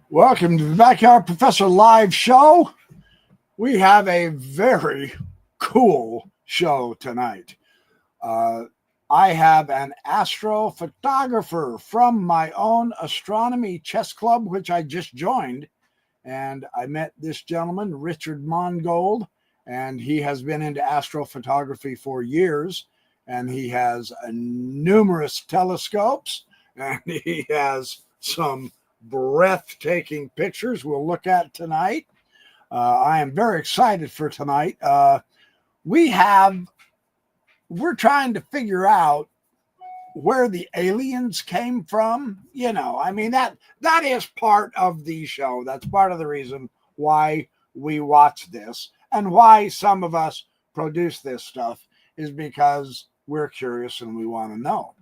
Welcome to the Backyard Professor live show. We have a very cool show tonight. I have an astrophotographer from my own astronomy chess club, which I just joined. And I met this gentleman, Richard Mongold, and he has been into astrophotography for years. And he has numerous telescopes, and he has some breathtaking pictures we'll look at tonight. I am very excited for tonight. We're trying to figure out where the aliens came from. That is part of the show. That's part of the reason why we watch this and why some of us produce this stuff is because we're curious and we want to know.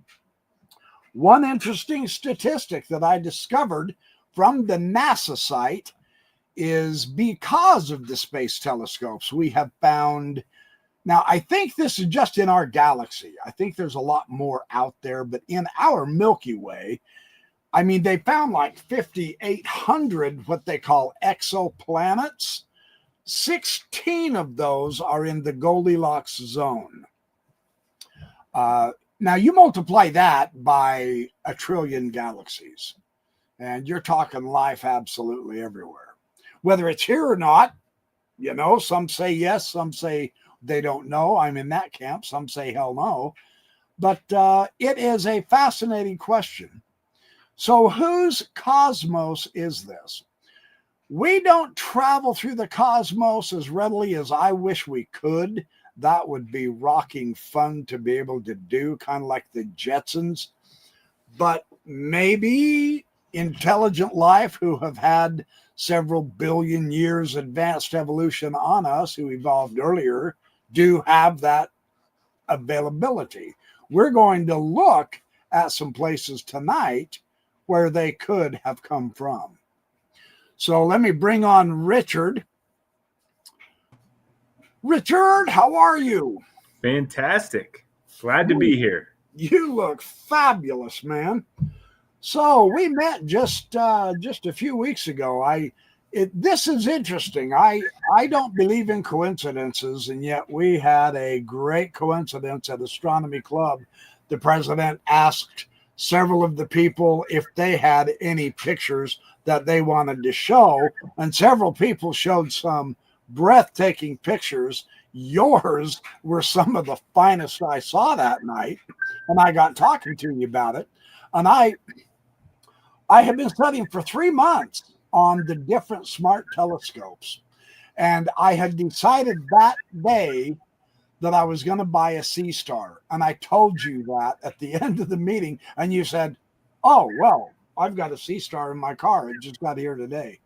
One interesting statistic that I discovered from the NASA site is because of the space telescopes we have found. Now, I think this is just in our galaxy. I think there's a lot more out there, but in our Milky Way, they found like 5,800 what they call exoplanets. 16 of those are in the Goldilocks zone. Now, you multiply that by 1 trillion galaxies, and you're talking life absolutely everywhere. Whether it's here or not, some say yes, some say they don't know. I'm in that camp. Some say hell no. But it is a fascinating question. So whose cosmos is this? We don't travel through the cosmos as readily as I wish we could. That would be rocking fun to be able to do, kind of like the Jetsons. But maybe intelligent life who have had several billion years advanced evolution on us, who evolved earlier, do have that availability. We're going to look at some places tonight where they could have come from. So let me bring on Richard. Richard, how are you? Fantastic. Glad to be here. You look fabulous, man. So we met just a few weeks ago. This is interesting. I don't believe in coincidences, and yet we had a great coincidence at Astronomy Club. The president asked several of the people if they had any pictures that they wanted to show, and several people showed some breathtaking pictures. Yours were some of the finest I saw that night, and I got talking to you about it. And I have been studying for 3 months on the different smart telescopes, and I had decided that day that I was going to buy a Sea Star, and I told you that at the end of the meeting, and you said, "Oh well, I've got a Sea Star in my car. It just got here today."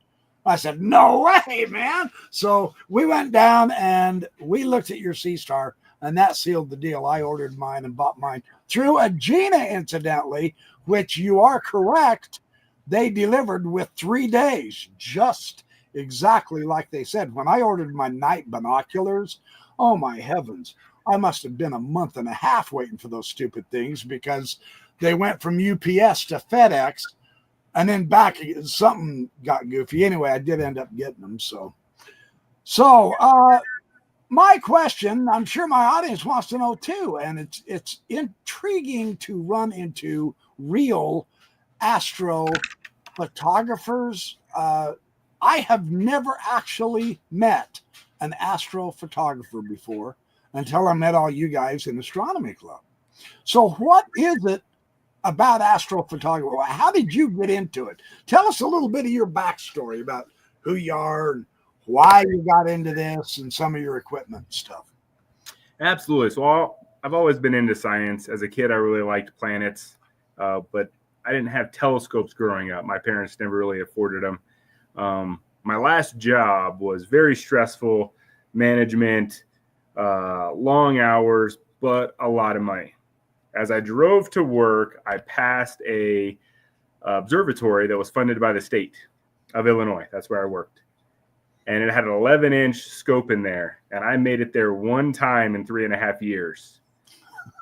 I said, "No way, man." So we went down and we looked at your Sea Star, and that sealed the deal. I ordered mine and bought mine through Agena, incidentally, which you are correct. They delivered with 3 days, just exactly like they said. When I ordered my night binoculars, oh my heavens, I must have been a month and a half waiting for those stupid things because they went from UPS to FedEx. And then back, something got goofy. Anyway, I did end up getting them. So my question, I'm sure my audience wants to know too, and it's intriguing to run into real astrophotographers. I have never actually met an astrophotographer before until I met all you guys in Astronomy Club. So what is it about astrophotography? How did you get into it? Tell us a little bit of your backstory about who you are and why you got into this and some of your equipment and stuff. Absolutely. So I've always been into science. As a kid, I really liked planets, but I didn't have telescopes growing up. My parents never really afforded them. My last job was very stressful, management, long hours, but a lot of money. As I drove to work, I passed a observatory that was funded by the state of Illinois. That's where I worked. And it had an 11-inch scope in there. And I made it there one time in 3.5 years.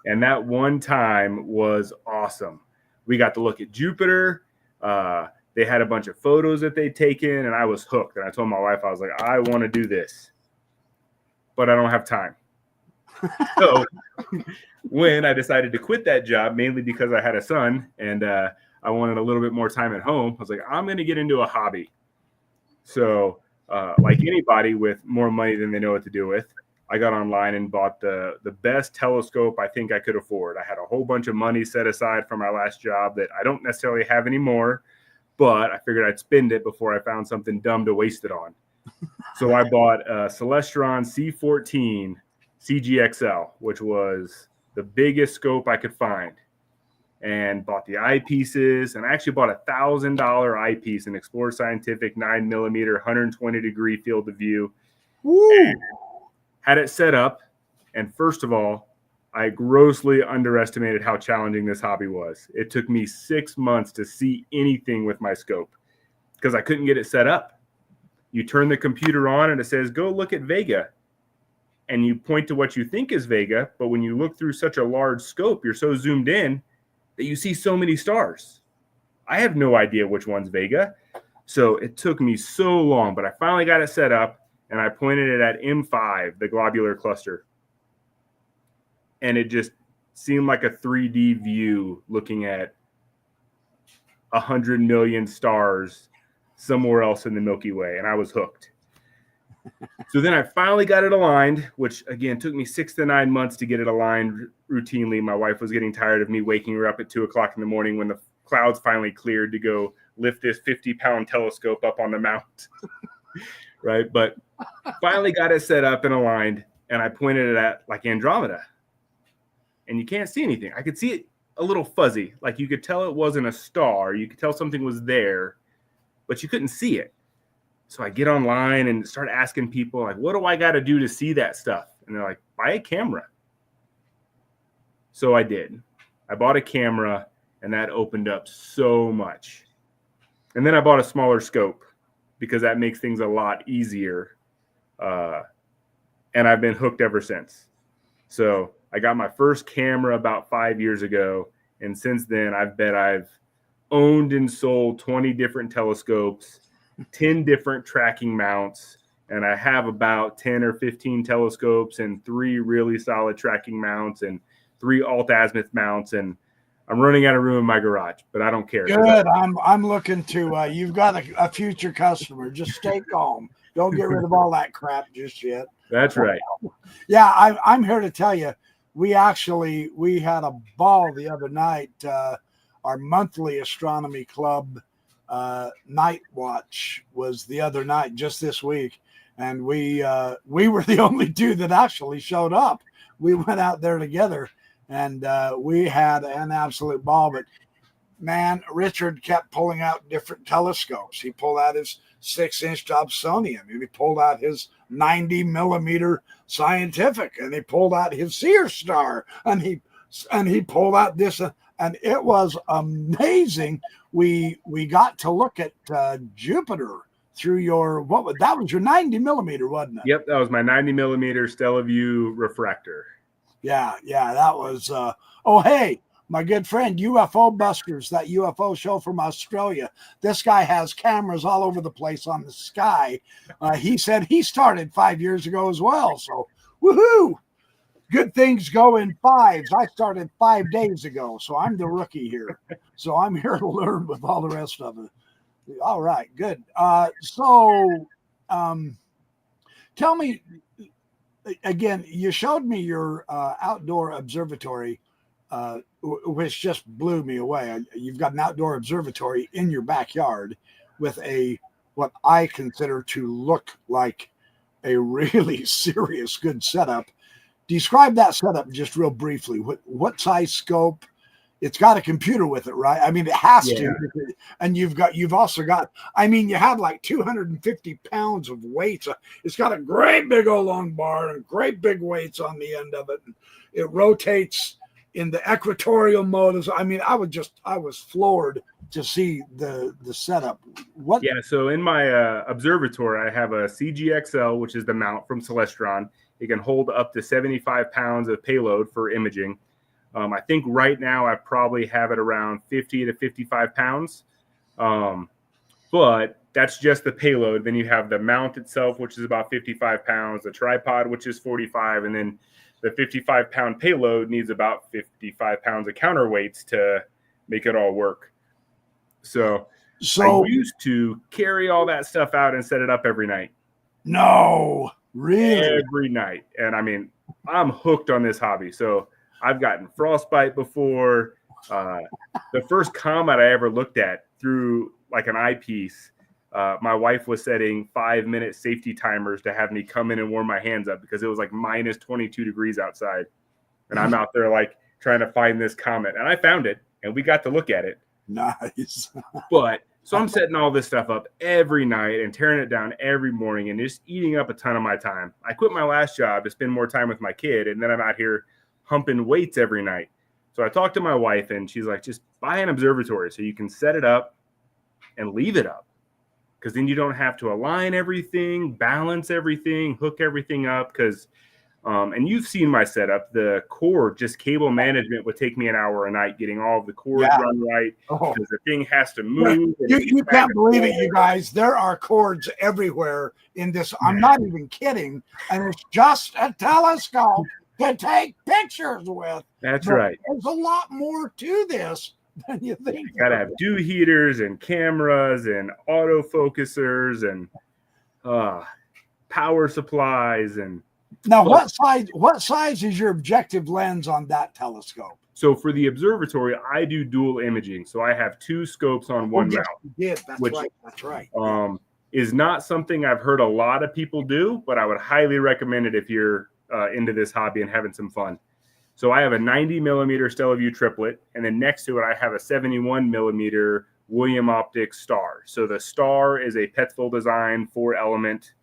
And that one time was awesome. We got to look at Jupiter. They had a bunch of photos that they'd taken, and I was hooked. And I told my wife, I was like, I want to do this, but I don't have time. So when I decided to quit that job, mainly because I had a son and I wanted a little bit more time at home, I was like, I'm going to get into a hobby. So like anybody with more money than they know what to do with, I got online and bought the best telescope I think I could afford. I had a whole bunch of money set aside from my last job that I don't necessarily have anymore, but I figured I'd spend it before I found something dumb to waste it on. So I bought a Celestron C14 CGXL, which was the biggest scope I could find, and bought the eyepieces. And I actually bought a $1,000 eyepiece, an Explorer Scientific 9mm, 120-degree field of view. Woo! Had it set up, and first of all, I grossly underestimated how challenging this hobby was. It took me 6 months to see anything with my scope because I couldn't get it set up. You turn the computer on and it says, go look at Vega. And you point to what you think is Vega, but when you look through such a large scope, you're so zoomed in that you see so many stars. I have no idea which one's Vega. So it took me so long, but I finally got it set up, and I pointed it at M5, the globular cluster. And it just seemed like a 3D view looking at 100 million stars somewhere else in the Milky Way, and I was hooked. So then I finally got it aligned, which again took me 6 to 9 months to get it aligned routinely. My wife was getting tired of me waking her up at 2 o'clock in the morning when the clouds finally cleared to go lift this 50-pound telescope up on the mount. Right. But finally got it set up and aligned, and I pointed it at like Andromeda, and you can't see anything. I could see it a little fuzzy. Like you could tell it wasn't a star. You could tell something was there, but you couldn't see it. So I get online and start asking people, like, what do I got to do to see that stuff? And they're like, buy a camera. So I did. I bought a camera, and that opened up so much. And then I bought a smaller scope because that makes things a lot easier. And I've been hooked ever since. So I got my first camera about 5 years ago. And since then, I've owned and sold 20 different telescopes, 10 different tracking mounts, and I have about 10 or 15 telescopes and 3 really solid tracking mounts and 3 alt-azimuth mounts, and I'm running out of room in my garage, but I don't care. Good. I'm looking to you've got a future customer. Just stay calm. Don't get rid of all that crap just yet. That's right. Yeah, I'm here to tell you, we had a ball the other night. Our monthly astronomy club night watch was the other night, just this week, and we were the only 2 that actually showed up. We went out there together, and we had an absolute ball. But man, Richard kept pulling out different telescopes. He pulled out his 6-inch Dobsonian, and he pulled out his 90mm scientific, and he pulled out his Seer Star, and he pulled out this, and it was amazing. We got to look at Jupiter through that was your 90mm, wasn't it? Yep, that was my 90mm Stellaview refractor. Yeah, that was oh hey, my good friend UFO Busters, that UFO show from Australia. This guy has cameras all over the place on the sky. He said he started 5 years ago as well. So woohoo! Good things go in 5s. I started 5 days ago, so I'm the rookie here. So I'm here to learn with all the rest of it. All right, good. Tell me again. You showed me your outdoor observatory, which just blew me away. You've got an outdoor observatory in your backyard with what I consider to look like a really serious good setup. Describe that setup just real briefly. What size scope? It's got a computer with it, right? I mean, it has to. And you've also got, I mean, you have like 250 pounds of weights. It's got a great big old long bar and great big weights on the end of it. And it rotates in the equatorial mode. I mean, I was floored to see the setup. Yeah. So in my observatory, I have a CGXL, which is the mount from Celestron. It can hold up to 75 pounds of payload for imaging. I think right now I probably have it around 50 to 55 pounds. but that's just the payload. Then you have the mount itself, which is about 55 pounds, the tripod, which is 45, and then the 55-pound payload needs about 55 pounds of counterweights to make it all work. So I used to carry all that stuff out and set it up every night. No, really? Every night. And I mean, I'm hooked on this hobby. So I've gotten frostbite before. The first comet I ever looked at through like an eyepiece, my wife was setting 5-minute safety timers to have me come in and warm my hands up because it was like minus 22 degrees outside. And I'm out there like trying to find this comet. And I found it and we got to look at it. Nice. But so I'm setting all this stuff up every night and tearing it down every morning and just eating up a ton of my time. I quit my last job to spend more time with my kid. And then I'm out here humping weights every night. So I talked to my wife and she's like, just buy an observatory so you can set it up and leave it up. Because then you don't have to align everything, balance everything, hook everything up. Because, and you've seen my setup, the cord, just cable management would take me an hour a night getting all of the cords run right. Because the thing has to move. You can't believe it, you guys. There are cords everywhere in this. I'm not even kidding. And it's just a telescope to take pictures with. That's right. There's a lot more to this than you think. You gotta have dew heaters and cameras and autofocusers and power supplies. And now, what size is your objective lens on that telescope? So for the observatory, I do dual imaging. So I have 2 scopes on one mount. That's right. Is not something I've heard a lot of people do, but I would highly recommend it if you're into this hobby and having some fun. So I have a 90 millimeter Stellaview triplet, and then next to it, I have a 71 millimeter William Optics star. So the star is a Petzval design 4-element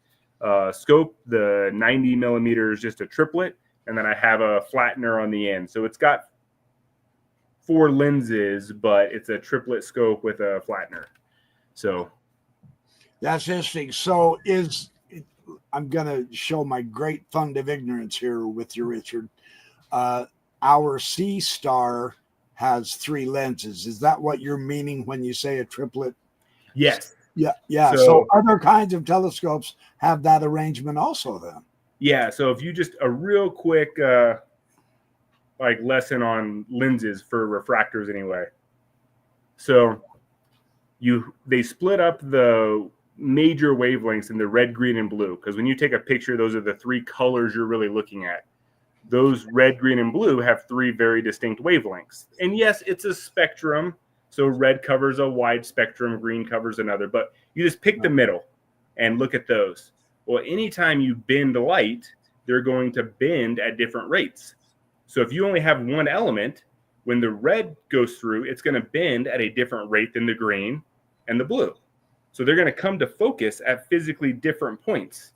scope. The 90 millimeter is just a triplet, and then I have a flattener on the end. So it's got 4 lenses, but it's a triplet scope with a flattener. So that's interesting. So I'm going to show my great fund of ignorance here with you, Richard. Our C star has 3 lenses. Is that what you're meaning when you say a triplet? Yes. Yeah. So other kinds of telescopes have that arrangement also then? Yeah. So if you just a real quick like lesson on lenses for refractors anyway. So they split up the major wavelengths in the red, green, and blue, because when you take a picture, those are the 3 colors you're really looking at. Those red, green, and blue have 3 very distinct wavelengths. And yes, it's a spectrum. So red covers a wide spectrum, green covers another, but you just pick the middle and look at those. Well, anytime you bend light, they're going to bend at different rates. So if you only have one element, when the red goes through, it's going to bend at a different rate than the green and the blue. So they're going to come to focus at physically different points.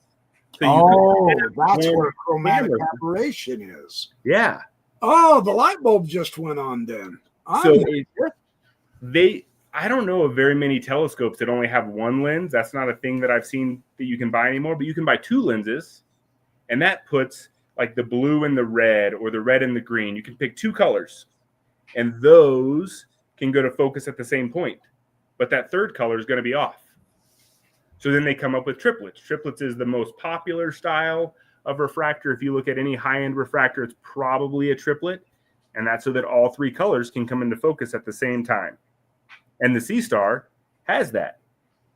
So that's where chromatic aberration is. Yeah. Oh, the light bulb just went on then. So I don't know of very many telescopes that only have 1 lens. That's not a thing that I've seen that you can buy anymore, but you can buy 2 lenses, and that puts like the blue and the red or the red and the green. You can pick 2 colors, and those can go to focus at the same point, but that third color is going to be off. So then they come up with triplets. Triplets is the most popular style of refractor. If you look at any high-end refractor, it's probably a triplet. And that's so that all 3 colors can come into focus at the same time. And the C-Star has that.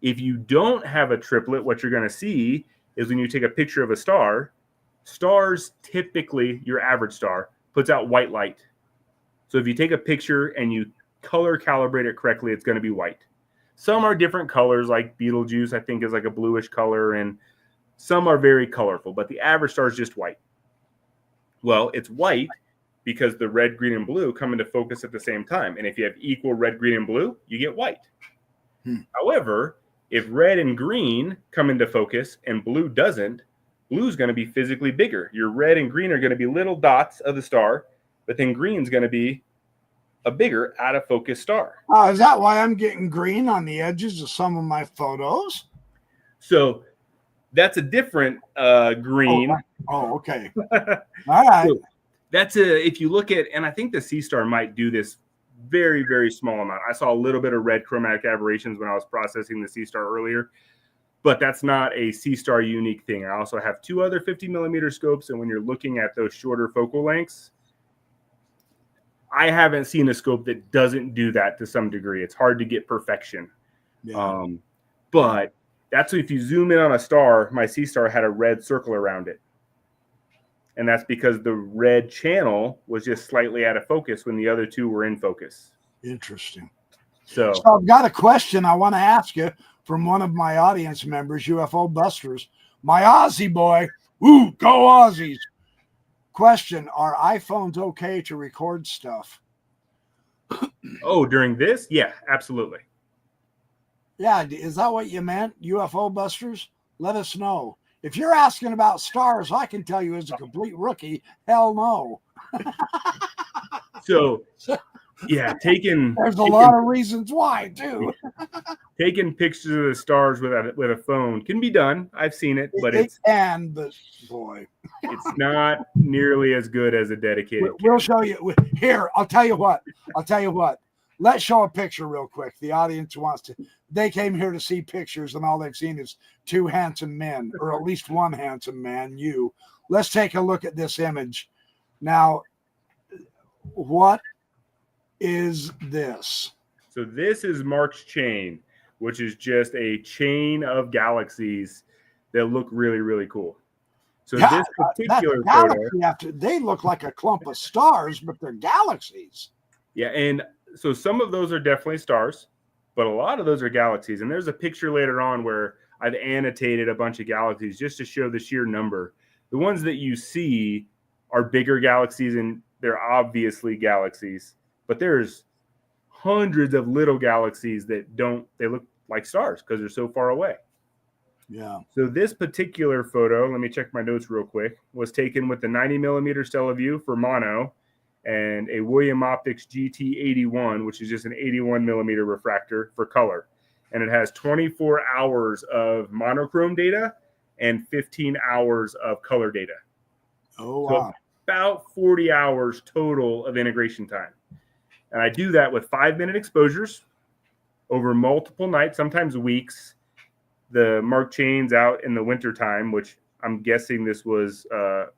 If you don't have a triplet, what you're going to see is when you take a picture of a star, stars typically, your average star, puts out white light. So if you take a picture and you color calibrate it correctly, it's going to be white. Some are different colors, like Betelgeuse, I think, is like a bluish color, and some are very colorful, but the average star is just white. Well, it's white because the red, green, and blue come into focus at the same time. And if you have equal red, green, and blue, you get white. However, if red and green come into focus and blue doesn't, blue is going to be physically bigger. Your red and green are going to be little dots of the star, but then green is going to be a bigger out of focus star. Is that why I'm getting green on the edges of some of my photos? So that's a different green. Oh, okay. All right. So that's if you look at, and I think the C-Star might do this very, very small amount. I saw a little bit of red chromatic aberrations when I was processing the C-Star earlier, but that's not a C-Star unique thing. I also have 2 other 50 millimeter scopes, and when you're looking at those shorter focal lengths, I haven't seen a scope that doesn't do that to some degree. It's hard to get perfection. Yeah. But that's if you zoom in on a star, my C-Star had a red circle around it. And that's because the red channel was just slightly out of focus when the other 2 were in focus. Interesting. So I've got a question I want to ask you from one of my audience members, UFO Busters. My Aussie boy. Ooh, go Aussies. Question, are iPhones okay to record stuff? oh, during this? Yeah, absolutely. Yeah, is that what you meant, UFO Busters? Let us know. If you're asking about stars, I can tell you as a complete rookie, hell no. So, yeah, There's a lot of reasons why, too. Taking pictures of the stars with a phone can be done. I've seen it, but it can, but boy, it's not nearly as good as a dedicated We'll show you. Here, I'll tell you what. Let's show a picture real quick. The audience wants to. They came here to see pictures, and all they've seen is 2 handsome men, or at least 1 handsome man, you. Let's take a look at this image. Now, what is this? So this is Mark's chain, which is just a chain of galaxies that look really, really cool. So this particular photo, they look like a clump of stars, but they're galaxies. Yeah, and so some of those are definitely stars, but a lot of those are galaxies. And there's a picture later on where I've annotated a bunch of galaxies just to show the sheer number. The ones that you see are bigger galaxies, and they're obviously galaxies, but there's hundreds of little galaxies that they look like stars because they're so far away. Yeah. So this particular photo, let me check my notes real quick, was taken with the 90 millimeter Stellaview for mono and a William Optics GT81, which is just an 81 millimeter refractor for color. And it has 24 hours of monochrome data and 15 hours of color data. Oh, so wow. About 40 hours total of integration time. And I do that with 5-minute exposures over multiple nights, sometimes weeks. The Mark chain's out in the wintertime, which I'm guessing this was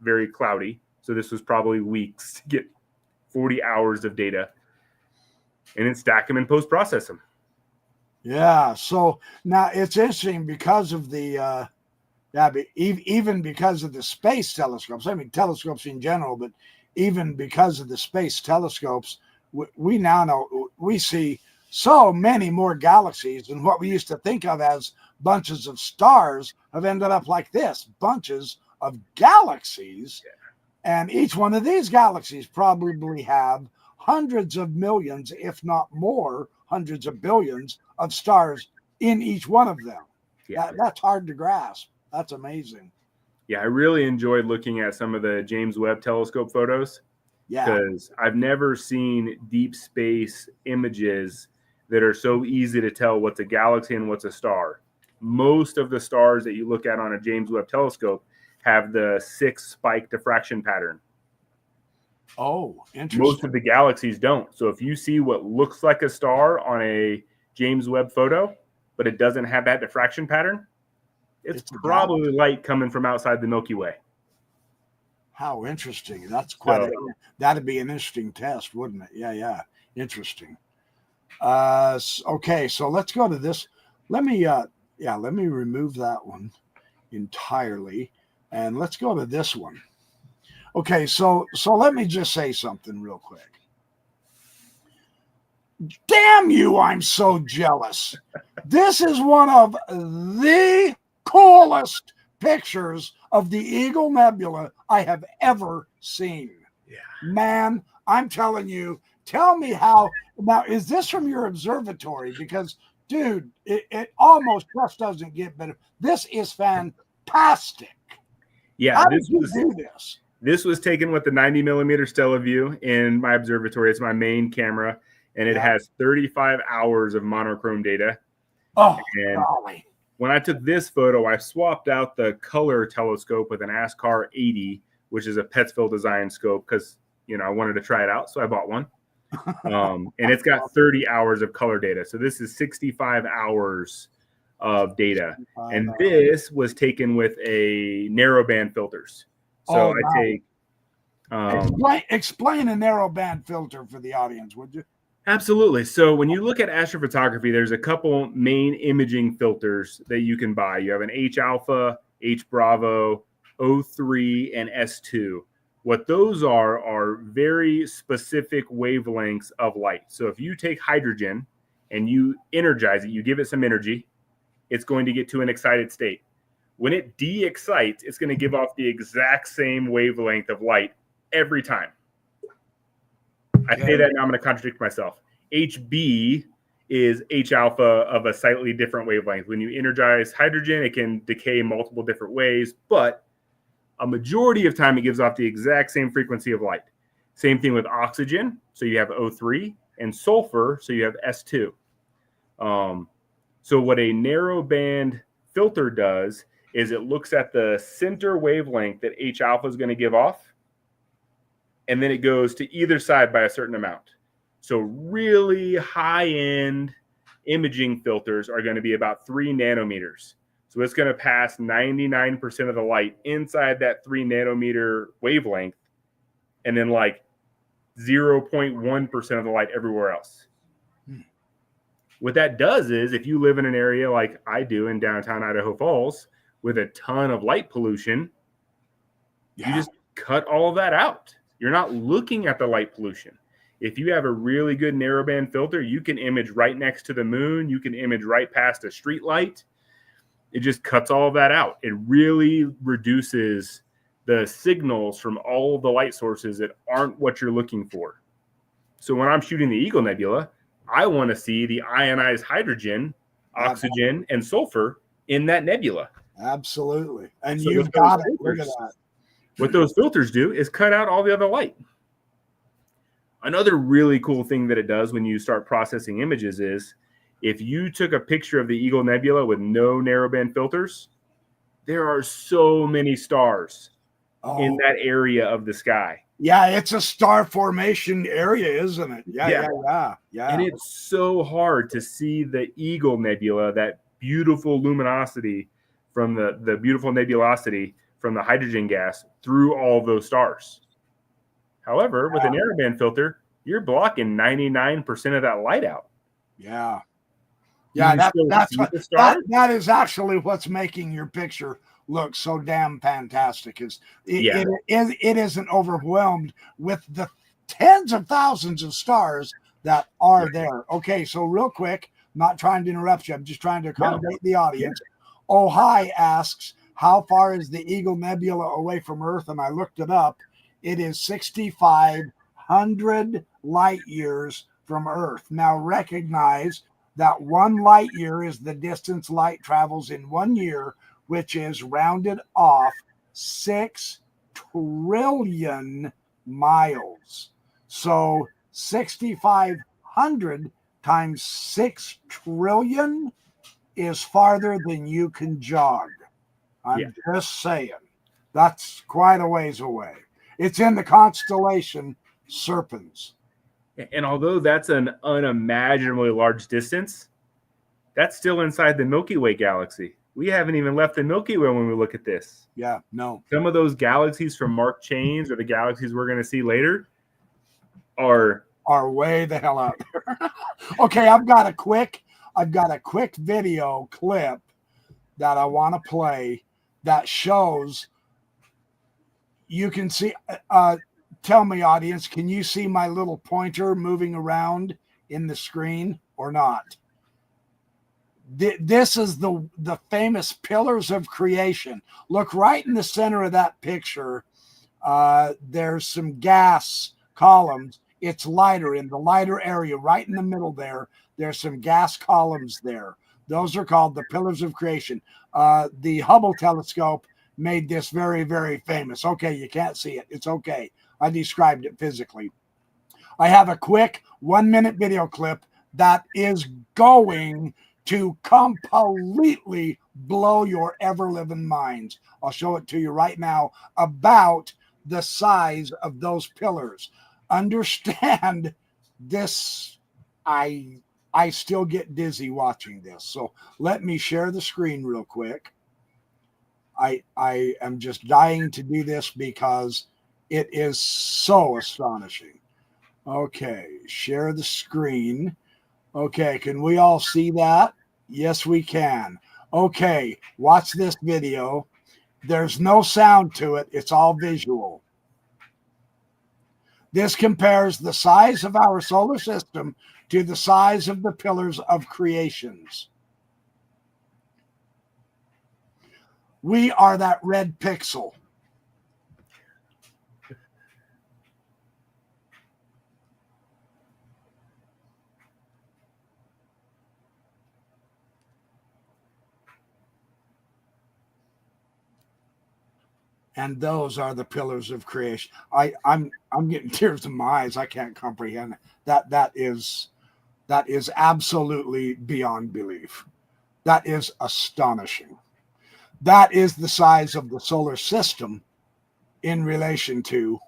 very cloudy. So this was probably weeks to get 40 hours of data, and then stack them and post-process them. Yeah. So now it's interesting because of the, even because of the space telescopes. I mean, telescopes in general, but even because of the space telescopes, we now know we see so many more galaxies, and what we used to think of as bunches of stars have ended up like this, bunches of galaxies. Yeah. And each one of these galaxies probably have hundreds of millions, if not more, hundreds of billions of stars in each one of them. Yeah. That's hard to grasp. That's amazing. Yeah, I really enjoyed looking at some of the James Webb Telescope photos. Yeah. Because I've never seen deep space images that are so easy to tell what's a galaxy and what's a star. Most of the stars that you look at on a James Webb Telescope have the 6 spike diffraction pattern. Oh, interesting. Most of the galaxies don't. So if you see what looks like a star on a James Webb photo, but it doesn't have that diffraction pattern, it's probably light coming from outside the Milky Way. How interesting. That's quite that'd be an interesting test, wouldn't it? Yeah. Interesting. Okay, so let's go to this. Let me remove that one entirely. And let's go to this one. Okay, so let me just say something real quick. Damn you, I'm so jealous. This is one of the coolest pictures of the Eagle Nebula I have ever seen. Yeah. Man, I'm telling you, tell me how. Now, is this from your observatory? Because, dude, it almost just doesn't get better. This is fantastic. Yeah, how did you do this? This was taken with the 90 millimeter Stellaview in my observatory. It's my main camera, and it has 35 hours of monochrome data. Oh, and golly. When I took this photo, I swapped out the color telescope with an ASCAR 80, which is a Pettsville design scope, because I wanted to try it out, so I bought one. And it's got 30 hours of color data. So this is 65 hours of data. And this was taken with a narrowband filters. So I take explain a narrowband filter for the audience, would you? Absolutely. So when you look at astrophotography, there's a couple main imaging filters that you can buy. You have an H alpha, H Bravo, O3, and S2. What those are very specific wavelengths of light. So if you take hydrogen and you energize it, you give it some energy, it's going to get to an excited state. When it de-excites, it's going to give off the exact same wavelength of light every time. I say that now I'm going to contradict myself. HB is H alpha of a slightly different wavelength. When you energize hydrogen, it can decay multiple different ways, but a majority of time it gives off the exact same frequency of light. Same thing with oxygen. So you have O3, and sulfur. So you have S2. So what a narrowband filter does is it looks at the center wavelength that H alpha is going to give off, and then it goes to either side by a certain amount. So really high-end imaging filters are going to be about 3 nanometers. So it's going to pass 99% of the light inside that 3 nanometer wavelength, and then like 0.1% of the light everywhere else. What that does is if you live in an area like I do in downtown Idaho Falls with a ton of light pollution, you just cut all of that out. You're not looking at the light pollution. If you have a really good narrowband filter, you can image right next to the moon. You can image right past a street light. It just cuts all of that out. It really reduces the signals from all of the light sources that aren't what you're looking for. So when I'm shooting the Eagle Nebula, I want to see the ionized hydrogen, oxygen, and sulfur in that nebula. Absolutely. And so you've got it. Look at that. What those filters do is cut out all the other light. Another really cool thing that it does when you start processing images is if you took a picture of the Eagle Nebula with no narrowband filters, there are so many stars in that area of the sky. Yeah, it's a star formation area, isn't it? Yeah. And it's so hard to see the Eagle Nebula, that beautiful luminosity from the beautiful nebulosity from the hydrogen gas through all of those stars. However, with a narrowband filter, you're blocking 99% of that light out. Yeah. That is actually what's making your picture look so damn fantastic. It isn't overwhelmed with the tens of thousands of stars that are there. Okay, so real quick, not trying to interrupt you, I'm just trying to accommodate the audience. Oh Hi asks, how far is the Eagle Nebula away from Earth? And I looked it up. It is 6,500 light years from Earth. Now recognize that 1 light year is the distance light travels in 1 year, which is rounded off 6 trillion miles. So 6,500 times 6 trillion is farther than you can jog. I'm just saying. That's quite a ways away. It's in the constellation Serpens. And although that's an unimaginably large distance, that's still inside the Milky Way galaxy. We haven't even left the Milky Way when we look at this. Yeah, no. Some of those galaxies from Mark Chains or the galaxies we're going to see later are way the hell out there. Okay, I've got a quick video clip that I want to play that shows. You can see. Tell me, audience, can you see my little pointer moving around in the screen or not? This is the famous pillars of creation. Look right in the center of that picture. There's some gas columns. It's lighter in the lighter area right in the middle there. There's some gas columns there. Those are called the pillars of creation. The Hubble telescope made this very, very famous. Okay, you can't see it. It's okay. I described it physically. I have a quick 1-minute video clip that is going to completely blow your ever-living minds. I'll show it to you right now about the size of those pillars. Understand this, I still get dizzy watching this. So let me share the screen real quick. I am just dying to do this because it is so astonishing. Okay, share the screen. Okay, can we all see that? Yes, we can. Okay, watch this video. There's no sound to it. It's all visual. This compares the size of our solar system to the size of the pillars of creations. We are that red pixel. And those are the pillars of creation. I'm getting tears in my eyes. I can't comprehend it. That is absolutely beyond belief. That is astonishing. That is the size of the solar system in relation to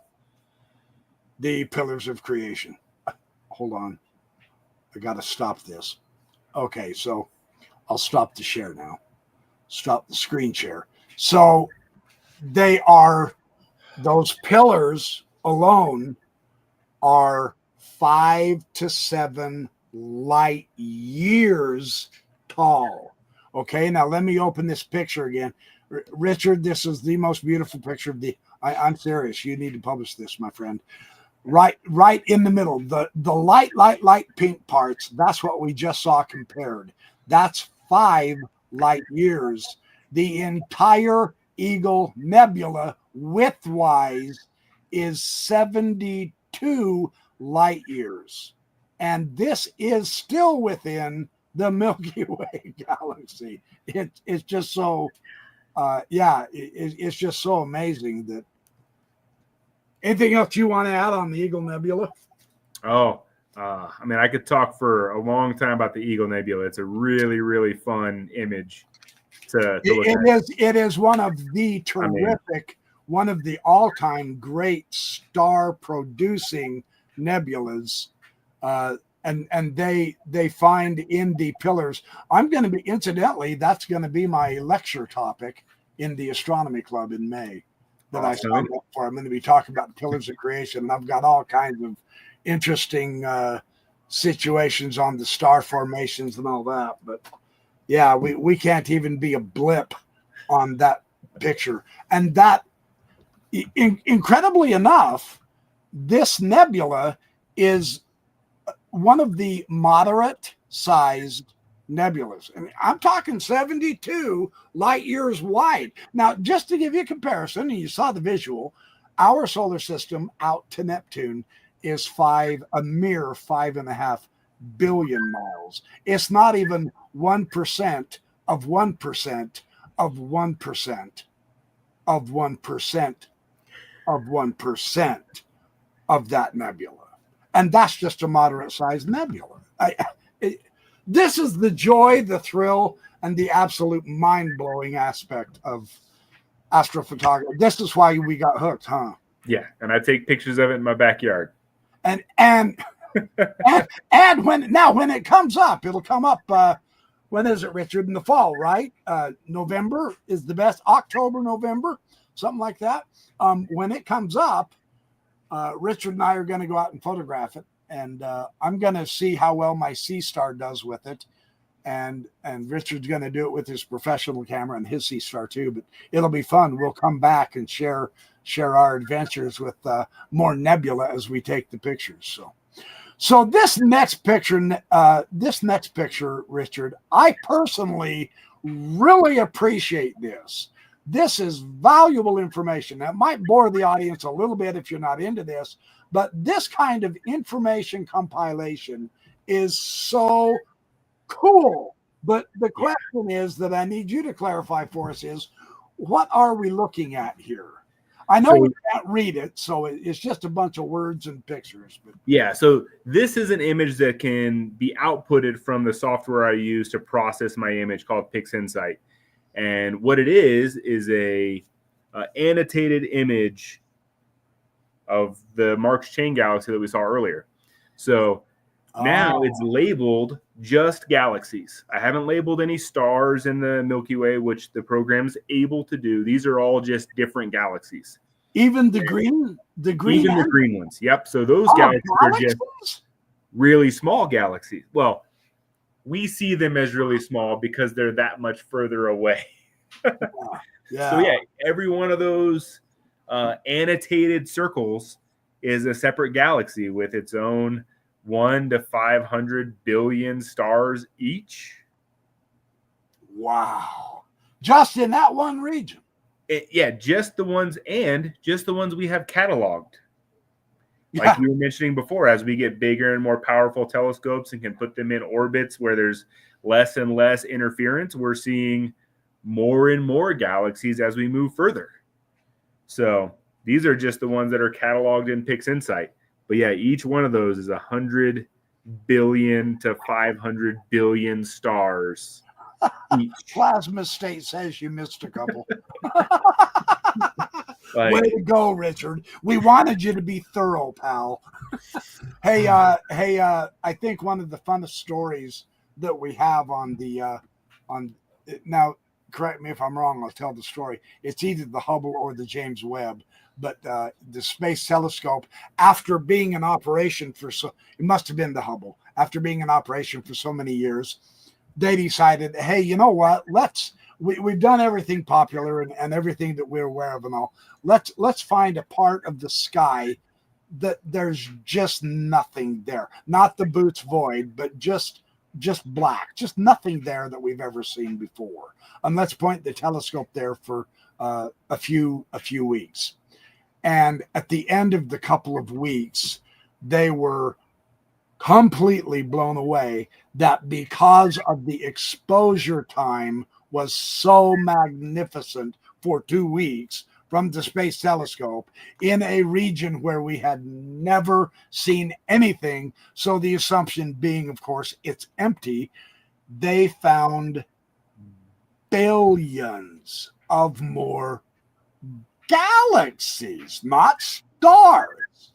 the pillars of creation. Hold on. I got to stop this. Okay, so I'll stop the share now. Stop the screen share. So those pillars alone are 5 to 7 light years tall. Okay, now let me open this picture again. Richard, this is the most beautiful picture of I'm serious. You need to publish this, my friend. Right in the middle, the light pink parts, that's what we just saw compared. That's 5 light years. The entire Eagle Nebula widthwise is 72 light years. And this is still within the Milky Way galaxy. It's just so, it's just so amazing. That anything else you want to add on the Eagle Nebula? Oh, I mean, I could talk for a long time about the Eagle Nebula. It's a really, really fun image to look at. It is one of the terrific, one of the all-time great star-producing nebulas. And they find in the pillars. I'm going to be, incidentally, that's going to be my lecture topic in the astronomy club in May that I signed up for. I'm going to be talking about the pillars of creation. And I've got all kinds of interesting situations on the star formations and all that. But yeah, we can't even be a blip on that picture. And that, incredibly enough, this nebula is one of the moderate sized nebulas. I mean, I'm talking 72 light years wide. Now, just to give you a comparison, and you saw the visual, our solar system out to Neptune is a mere 5.5 billion miles. It's not even 1% of 1% of 1% of 1% of 1% of that nebula. And that's just a moderate-sized nebula. This is the joy, the thrill, and the absolute mind-blowing aspect of astrophotography. This is why we got hooked, huh? Yeah, and I take pictures of it in my backyard. And when it comes up, it'll come up. When is it, Richard? In the fall, right? November is the best. October, November, something like that. When it comes up, Richard and I are going to go out and photograph it, and I'm going to see how well my C-Star does with it, and Richard's going to do it with his professional camera and his C-Star too. But it'll be fun. We'll come back and share our adventures with more nebula as we take the pictures. So this next picture, Richard, I personally really appreciate this. This is valuable information. That might bore the audience a little bit if you're not into this, but this kind of information compilation is so cool. But the question is that I need you to clarify for us is, what are we looking at here? I know we can't read it, so it's just a bunch of words and pictures. But yeah, so this is an image that can be outputted from the software I use to process my image called PixInsight. And what it is a annotated image of the Marks Chain Galaxy that we saw earlier. So now it's labeled just galaxies. I haven't labeled any stars in the Milky Way, which the program's able to do. These are all just different galaxies. Even the green, the green ones. Yep. So those galaxies are just really small galaxies. Well, we see them as really small because they're that much further away. Yeah. So yeah, every one of those annotated circles is a separate galaxy with its own 1 to 500 billion stars each. Wow. Just in that one region. Just the ones we have cataloged. Like you were mentioning before, as we get bigger and more powerful telescopes and can put them in orbits where there's less and less interference, we're seeing more and more galaxies as we move further. So these are just the ones that are cataloged in PixInsight. But yeah, each one of those is 100 billion to 500 billion stars each. Plasma State says you missed a couple. Way to go, Richard. We wanted you to be thorough, pal. Hey, I think one of the funnest stories that we have on now, correct me if I'm wrong, I'll tell the story. It's either the Hubble or the James Webb, but the Space Telescope, after being in operation it must have been the Hubble, after being in operation for so many years, they decided, hey, you know what, we've done everything popular and everything that we're aware of and all. Let's find a part of the sky that there's just nothing there. Not the Boots void, but just black, just nothing there that we've ever seen before. And let's point the telescope there for a few weeks. And at the end of the couple of weeks, they were completely blown away that because of the exposure time was so magnificent for 2 weeks from the Space Telescope in a region where we had never seen anything. So the assumption being, of course, it's empty. They found billions of more galaxies, not stars,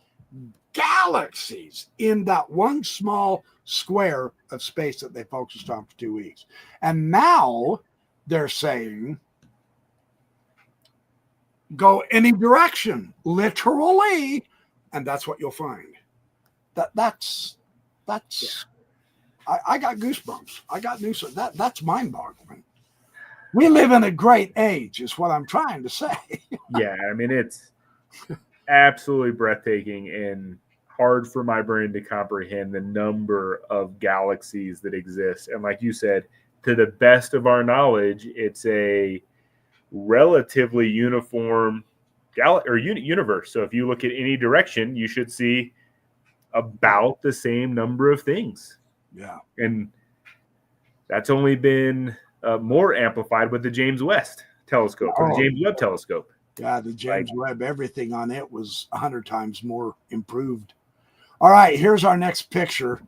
galaxies in that one small square of space that they focused on for 2 weeks. And now they're saying, go any direction, literally, and that's what you'll find. That's I got goosebumps. I got news. That's mind-boggling. We live in a great age, is what I'm trying to say. Yeah, I mean, it's absolutely breathtaking and hard for my brain to comprehend the number of galaxies that exist. And like you said, to the best of our knowledge, it's a relatively uniform universe. So if you look at any direction, you should see about the same number of things. Yeah. And that's only been more amplified with the James West telescope, or the James Webb telescope. Yeah, the James Webb, everything on it was 100 times more improved. All right, here's our next picture.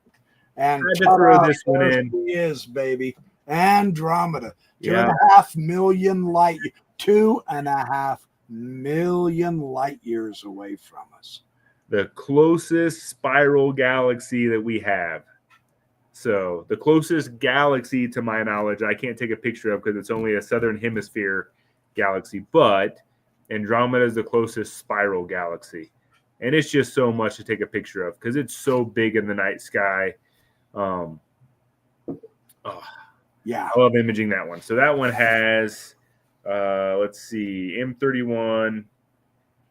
And throw this one in. She is, baby. Andromeda. 2.5 million light, 2.5 million light years away from us. The closest spiral galaxy that we have. So the closest galaxy, to my knowledge, I can't take a picture of because it's only a southern hemisphere galaxy, but Andromeda is the closest spiral galaxy. And it's just so much to take a picture of because it's so big in the night sky. Yeah, I love imaging that one. So that one has, let's see, M31.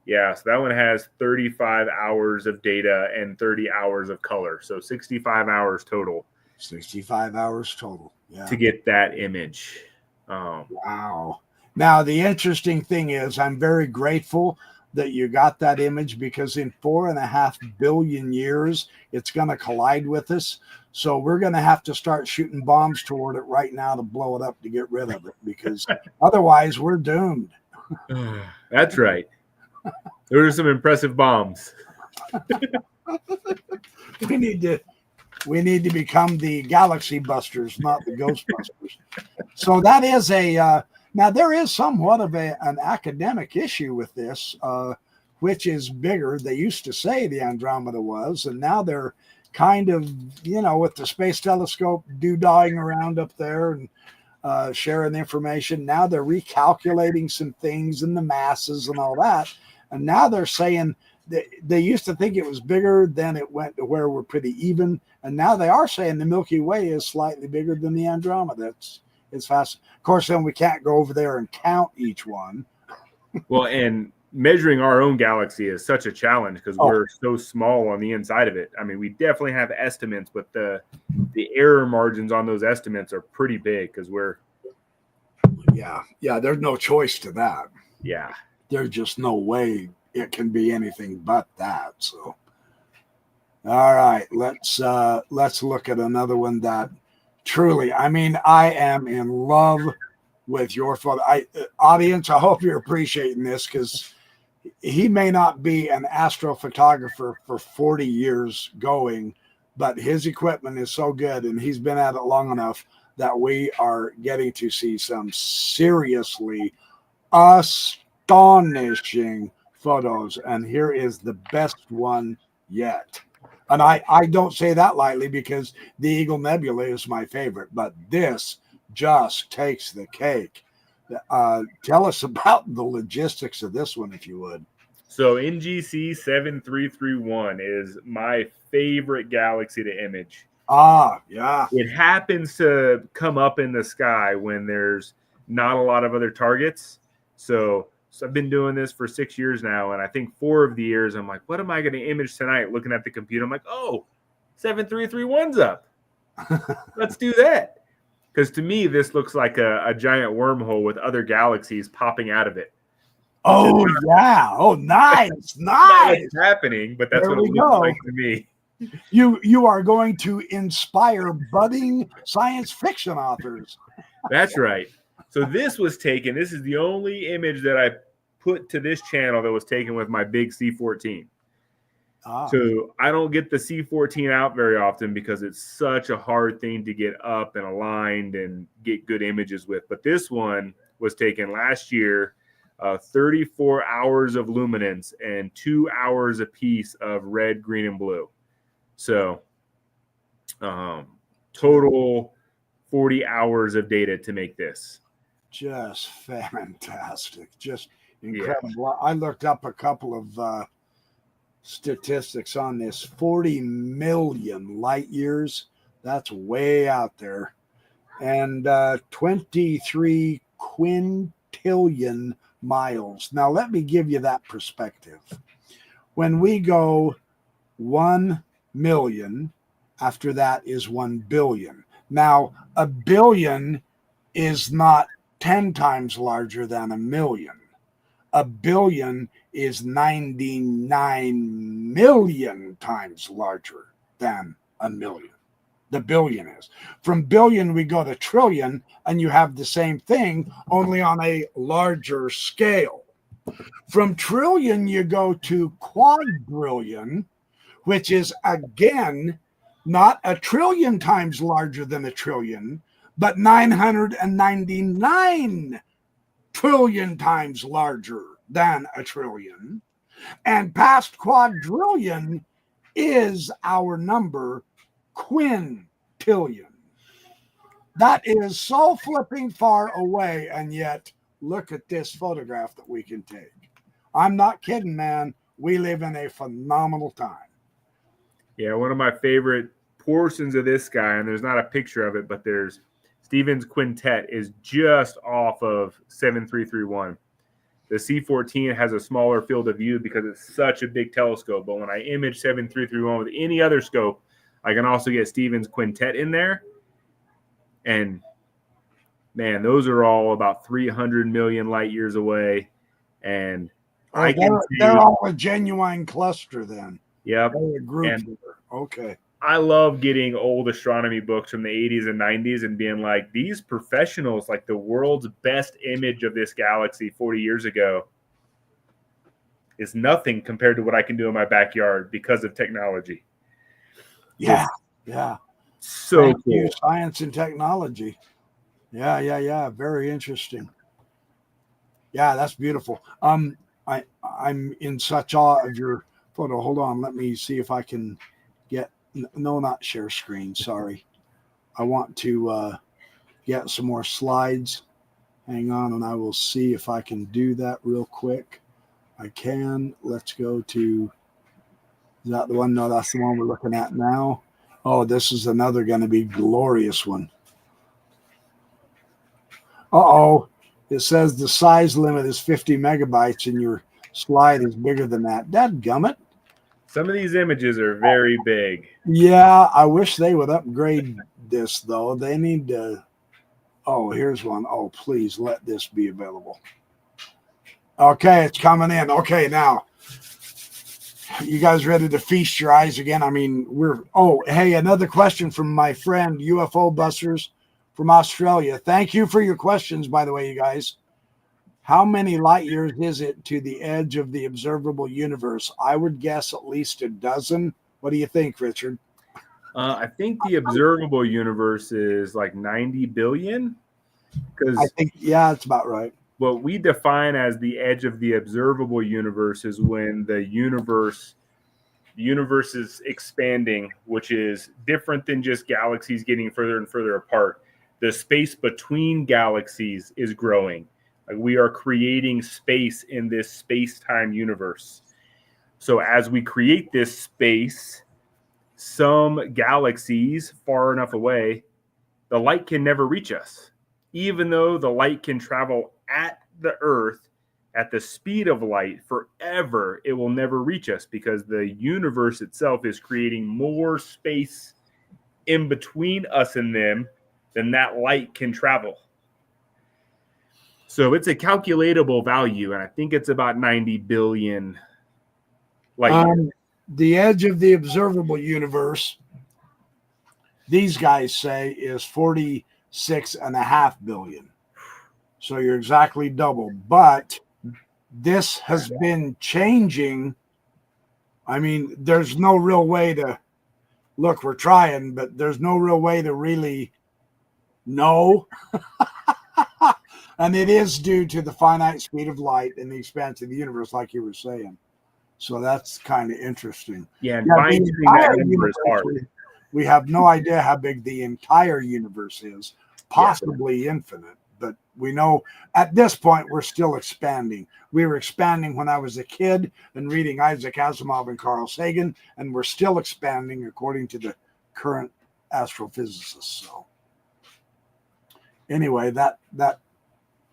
Yeah, so that one has 35 hours of data and 30 hours of color. So 65 hours total. 65 hours total. Yeah. To get that image. Wow. Now, the interesting thing is I'm very grateful that you got that image because in 4.5 billion years, it's going to collide with us. So we're going to have to start shooting bombs toward it right now to blow it up to get rid of it because otherwise we're doomed. That's right. There are some impressive bombs. We need to become the Galaxy Busters, not the Ghostbusters. So that is now there is somewhat of an academic issue with this, which is bigger. They used to say the Andromeda was, and now they're kind of, with the space telescope doodahing around up there and sharing the information. Now they're recalculating some things in the masses and all that. And now they're saying they used to think it was bigger, then it went to where we're pretty even. And now they are saying the Milky Way is slightly bigger than the Andromeda. It's fast. Of course, then we can't go over there and count each one. Well, and measuring our own galaxy is such a challenge because we're so small on the inside of it. I mean, we definitely have estimates, but the error margins on those estimates are pretty big because we're. Yeah, there's no choice to that. Yeah. There's just no way it can be anything but that. So, all right, let's look at another one that truly, I mean, I am in love with your photo. Audience, I hope you're appreciating this because he may not be an astrophotographer for 40 years going, but his equipment is so good and he's been at it long enough that we are getting to see some seriously astonishing photos. And here is the best one yet. And I don't say that lightly because the Eagle Nebula is my favorite, but this just takes the cake. Tell us about the logistics of this one, if you would. So NGC 7331 is my favorite galaxy to image. Yeah. It happens to come up in the sky when there's not a lot of other targets. So I've been doing this for 6 years now, and I think 4 of the years I'm like, what am I going to image tonight? Looking at the computer, I'm like, 7331's up. Let's do that. Because to me, this looks like a giant wormhole with other galaxies popping out of it. Oh, yeah. Oh, nice. It's happening, but that's there what it looks like to me. You are going to inspire budding science fiction authors. That's right. So this was taken. This is the only image that I put to this channel that was taken with my big C14. So I don't get the C14 out very often because it's such a hard thing to get up and aligned and get good images with. But this one was taken last year, 34 hours of luminance and 2 hours apiece of red, green, and blue. So total 40 hours of data to make this. Just fantastic. Just incredible. Yeah. I looked up a couple of statistics on this. 40 million light years. That's way out there. And 23 quintillion miles. Now, let me give you that perspective. When we go 1 million, after that is 1 billion. Now, a billion is not 10 times larger than a million. A billion is 99 million times larger than a million. The billion is. From billion, we go to trillion, and you have the same thing, only on a larger scale. From trillion, you go to quadrillion, which is, again, not a trillion times larger than a trillion, but 999 trillion times larger than a trillion. And past quadrillion is our number, quintillion. That is so flipping far away, and yet look at this photograph that we can take. I'm not kidding, man. We live in a phenomenal time. Yeah, one of my favorite portions of this guy, and there's not a picture of it, but there's Stephen's quintet is just off of 7331. The C14 has a smaller field of view because it's such a big telescope, but when I image 7331 with any other scope, I can also get Stephen's quintet in there. And man, those are all about 300 million light years away. And they're all a genuine cluster then. Yep. They're a group. Okay. I love getting old astronomy books from the 80s and 90s and being like, these professionals, like the world's best image of this galaxy 40 years ago is nothing compared to what I can do in my backyard because of technology. Yeah. So Thank cool. you, science and technology. Yeah. Very interesting. Yeah, that's beautiful. I'm in such awe of your photo. Hold on, let me see if I can get No, not share screen. Sorry. I want to get some more slides. Hang on, and I will see if I can do that real quick. I can. Let's go to, is that the one? No, that's the one we're looking at now. Oh, this is another going to be glorious one. Uh-oh. It says the size limit is 50 megabytes and your slide is bigger than that. Dadgummit. Some of these images are very big. Yeah, I wish they would upgrade this, though. They need to. Oh, here's one. Oh, please let this be available. Okay, it's coming in. Okay, now, you guys ready to feast your eyes again? I mean, oh, hey, another question from my friend, UFO Busters from Australia. Thank you for your questions, by the way, you guys. How many light years is it to the edge of the observable universe? I would guess at least a dozen. What do you think, Richard? I think the observable universe is like 90 billion. I think, yeah, that's about right. What we define as the edge of the observable universe is when the universe is expanding, which is different than just galaxies getting further and further apart. The space between galaxies is growing. Like we are creating space in this space-time universe. So as we create this space, some galaxies far enough away, the light can never reach us. Even though the light can travel at the Earth at the speed of light forever, it will never reach us because the universe itself is creating more space in between us and them than that light can travel. So it's a calculatable value, and I think it's about 90 billion light years. The edge of the observable universe, these guys say, is 46.5 billion. So you're exactly double. But this has been changing. I mean, there's no real way to look, we're trying, but there's no real way to really know. And it is due to the finite speed of light and the expanse of the universe, like you were saying. So that's kind of interesting. Yeah, finding that number is hard. We have no idea how big the entire universe is, possibly infinite. But we know at this point we're still expanding. We were expanding when I was a kid and reading Isaac Asimov and Carl Sagan, and we're still expanding according to the current astrophysicists. So anyway, that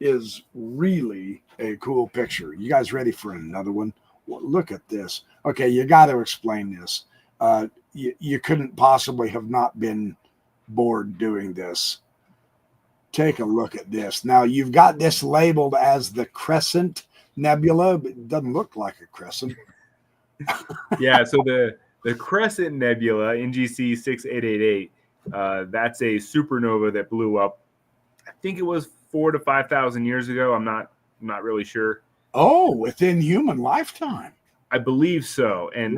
is really a cool picture. You guys ready for another one? Look at this. Okay, you got to explain this. You couldn't possibly have not been bored doing this. Take a look at this. Now, you've got this labeled as the Crescent Nebula, but it doesn't look like a crescent. Yeah, so the Crescent Nebula, NGC 6888, that's a supernova that blew up, I think it was 4,000 to 5,000 years ago. I'm not really sure. Oh, within human lifetime. I believe so. And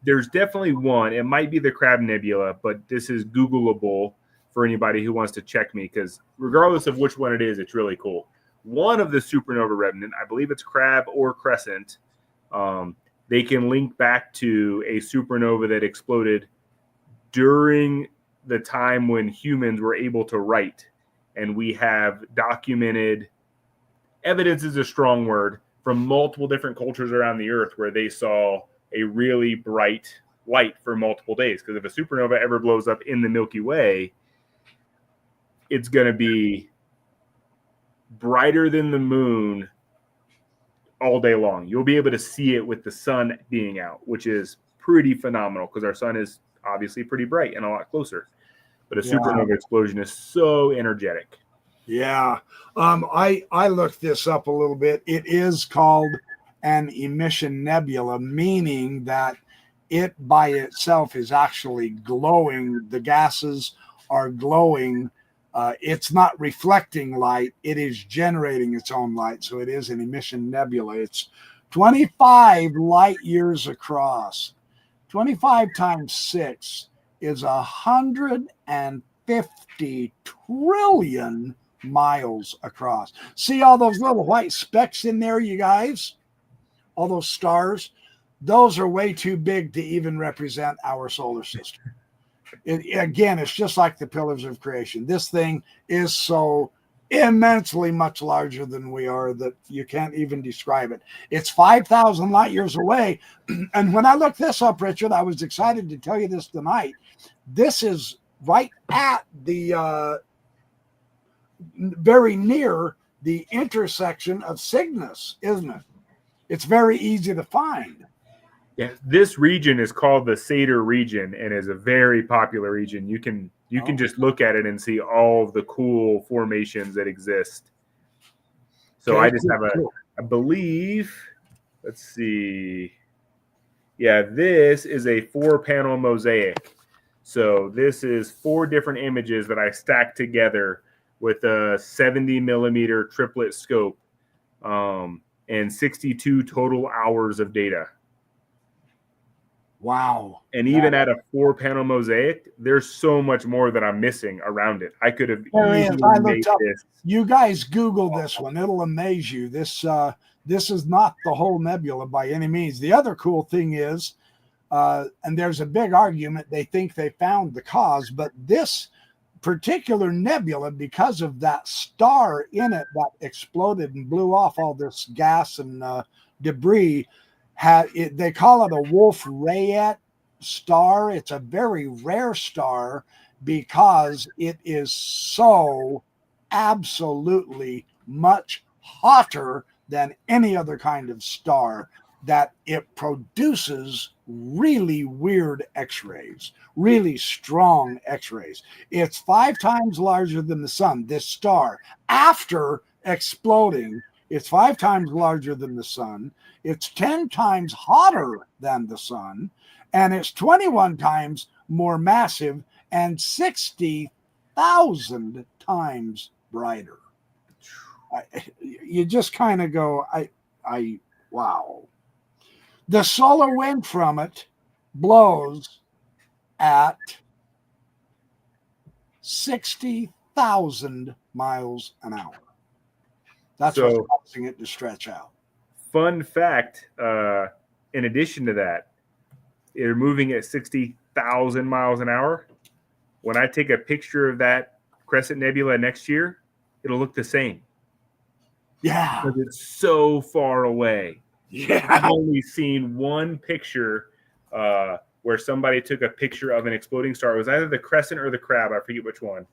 there's definitely one. It might be the Crab Nebula, but this is Googleable for anybody who wants to check me, because regardless of which one it is, it's really cool. One of the supernova remnant, I believe it's Crab or Crescent, they can link back to a supernova that exploded during the time when humans were able to write. And we have documented, evidence is a strong word, from multiple different cultures around the earth where they saw a really bright light for multiple days. Because if a supernova ever blows up in the Milky Way, it's going to be brighter than the moon all day long. You'll be able to see it with the sun being out, which is pretty phenomenal because our sun is obviously pretty bright and a lot closer. But a supernova explosion is so energetic. Yeah. I looked this up a little bit. It is called an emission nebula, meaning that it by itself is actually glowing. The gases are glowing. It's not reflecting light. It is generating its own light. So it is an emission nebula. It's 25 light years across. 25 times 6 is 150 trillion miles across. See all those little white specks in there, you guys? All those stars? those are way too big to even represent our solar system. Again, it's just like the pillars of creation. This thing is so immensely much larger than we are that you can't even describe it. It's 5,000 light years away. And when I looked this up, Richard, I was excited to tell you this tonight. This is right at the very near the intersection of Cygnus, isn't it? It's very easy to find. Yeah, this region is called the Satyr region and is a very popular region. You can just look at it and see all of the cool formations that exist. So okay, I just have I believe, let's see. Yeah, this is a 4-panel mosaic. So this is 4 different images that I stacked together with a 70 millimeter triplet scope and 62 total hours of data. Wow. And even at a 4-panel mosaic, there's so much more that I'm missing around it. I could have easily made this. You guys Google this one. It'll amaze you. This is not the whole nebula by any means. The other cool thing is, and there's a big argument, they think they found the cause, but this particular nebula, because of that star in it that exploded and blew off all this gas and debris, they call it a Wolf-Rayet star. It's a very rare star because it is so absolutely much hotter than any other kind of star that it produces really weird X-rays, really strong X-rays. It's 5 times larger than the sun, this star. After exploding, it's 5 times larger than the sun. It's 10 times hotter than the sun, and it's 21 times more massive and 60,000 times brighter. You just kind of go, wow. The solar wind from it blows at 60,000 miles an hour. That's what's causing it to stretch out. Fun fact, in addition to that, they're moving at 60,000 miles an hour. When I take a picture of that Crescent Nebula next year, it'll look the same. Yeah. Because it's so far away. Yeah. I've only seen one picture where somebody took a picture of an exploding star. It was either the Crescent or the Crab. I forget which one.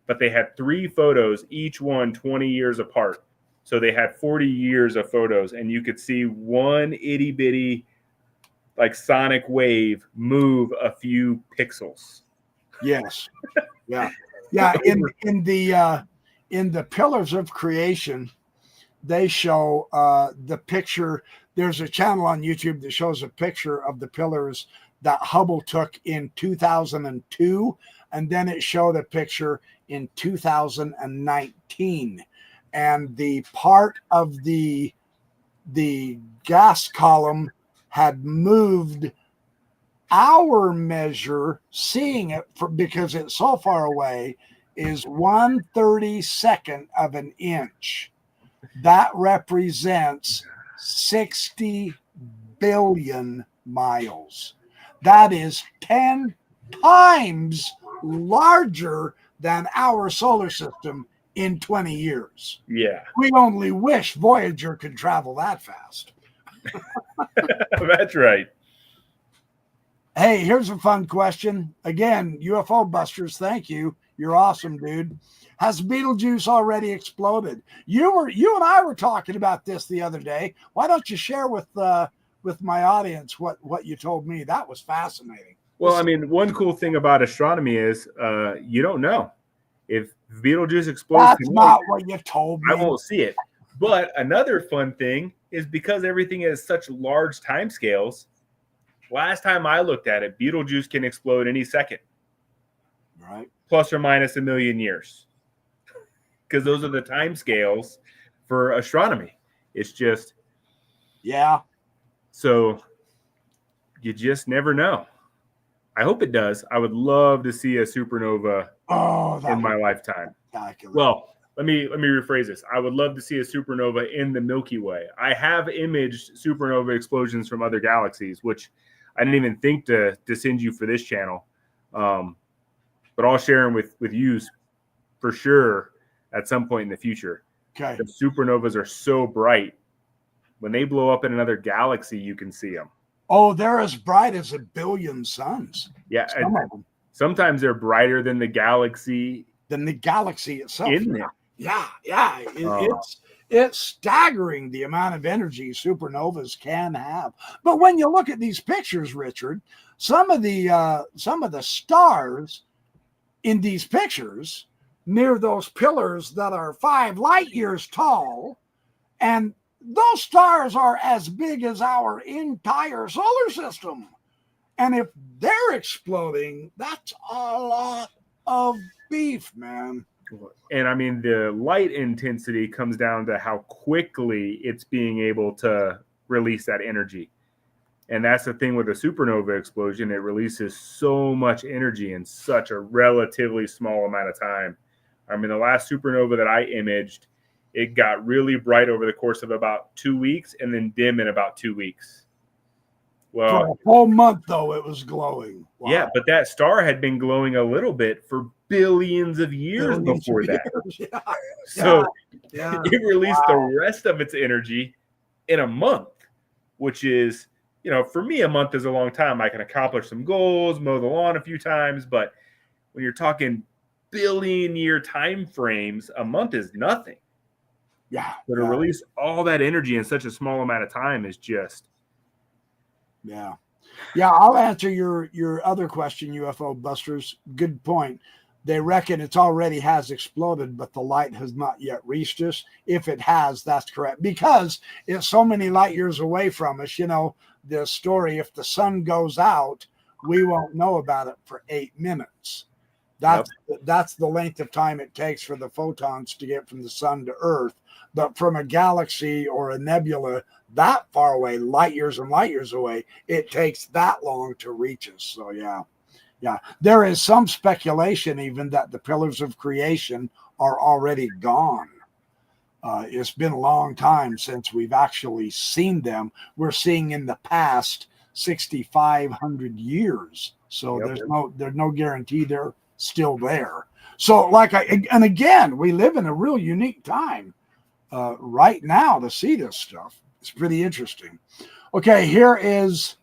But they had 3 photos, each one 20 years apart. So they had 40 years of photos, and you could see one itty bitty, like sonic wave move a few pixels. Yes. Yeah. Yeah. In the Pillars of Creation, they show the picture. There's a channel on YouTube that shows a picture of the pillars that Hubble took in 2002, and then it showed a picture in 2019. And the part of the gas column had moved our measure, seeing it because it's so far away, is 1/32 of an inch. That represents 60 billion miles. That is 10 times larger than our solar system in 20 years. Yeah. We only wish Voyager could travel that fast. That's right. Hey, here's a fun question. Again, UFO Busters, thank you. You're awesome, dude. Has Betelgeuse already exploded? You and I were talking about this the other day. Why don't you share with my audience what you told me? That was fascinating. Well, I mean, one cool thing about astronomy is you don't know. If Betelgeuse explodes, that's not what you told me. I won't see it. But another fun thing is because everything has such large timescales. Last time I looked at it, Betelgeuse can explode any second, right? Plus or minus 1 million years, because those are the timescales for astronomy. It's just, yeah. So you just never know. I hope it does. I would love to see a supernova in my lifetime. Spectacular. Well, let me rephrase this. I would love to see a supernova in the Milky Way. I have imaged supernova explosions from other galaxies, which I didn't even think to send you for this channel. But I'll share them with you for sure at some point in the future. Okay. The supernovas are so bright. When they blow up in another galaxy, you can see them. Oh, they're as bright as a billion suns. Yeah. Some of them. Sometimes they're brighter than the galaxy. Than the galaxy itself. Isn't it? Yeah. It's staggering the amount of energy supernovas can have. But when you look at these pictures, Richard, some of the stars in these pictures near those pillars that are 5 light years tall, and those stars are as big as our entire solar system. And if they're exploding, that's a lot of beef, man. And I mean, the light intensity comes down to how quickly it's being able to release that energy. And that's the thing with a supernova explosion. It releases so much energy in such a relatively small amount of time. I mean, the last supernova that I imaged, it got really bright over the course of about 2 weeks and then dim in about 2 weeks. Well, for a whole month, though, it was glowing. Wow. Yeah, but that star had been glowing a little bit for billions of years before that. Yeah. So Yeah. it released the rest of its energy in a month, which is, you know, for me, a month is a long time. I can accomplish some goals, mow the lawn a few times, but when you're talking billion-year time frames, a month is nothing. Yeah. But to release all that energy in such a small amount of time is just... Yeah. I'll answer your other question, UFO busters. Good point. They reckon it's already has exploded, but the light has not yet reached us. If it has, that's correct. Because it's so many light years away from us. You know, the story, if the sun goes out, we won't know about it for 8 minutes. That's the length of time it takes for the photons to get from the sun to Earth. But from a galaxy or a nebula that far away, light years and light years away, it takes that long to reach us. So, yeah. There is some speculation even that the pillars of creation are already gone. It's been a long time since we've actually seen them. We're seeing in the past 6,500 years. So there's no guarantee they're still there. So and again, we live in a real unique time right now to see this stuff. It's pretty interesting. Okay, here is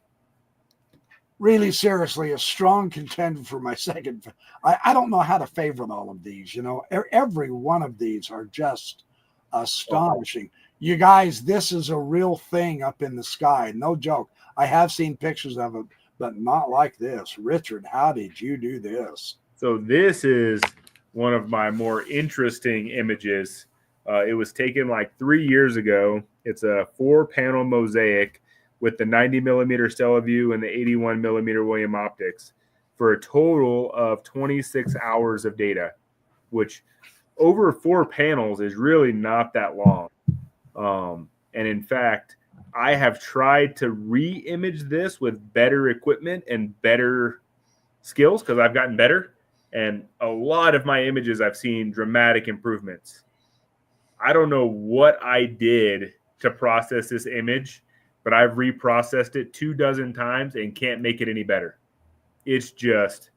really seriously a strong contender for my second. I don't know how to favorite all of these. You know, every one of these are just astonishing. You guys, this is a real thing up in the sky. No joke. I have seen pictures of it, but not like this. Richard, how did you do this? So this is one of my more interesting images. It was taken like 3 years ago. It's a 4-panel mosaic with the 90 millimeter Stellaview and the 81 millimeter William optics for a total of 26 hours of data, which over 4 panels is really not that long. And in fact, I have tried to re-image this with better equipment and better skills because I've gotten better. And a lot of my images, I've seen dramatic improvements. I don't know what I did to process this image, but I've reprocessed it 24 times and can't make it any better. It's just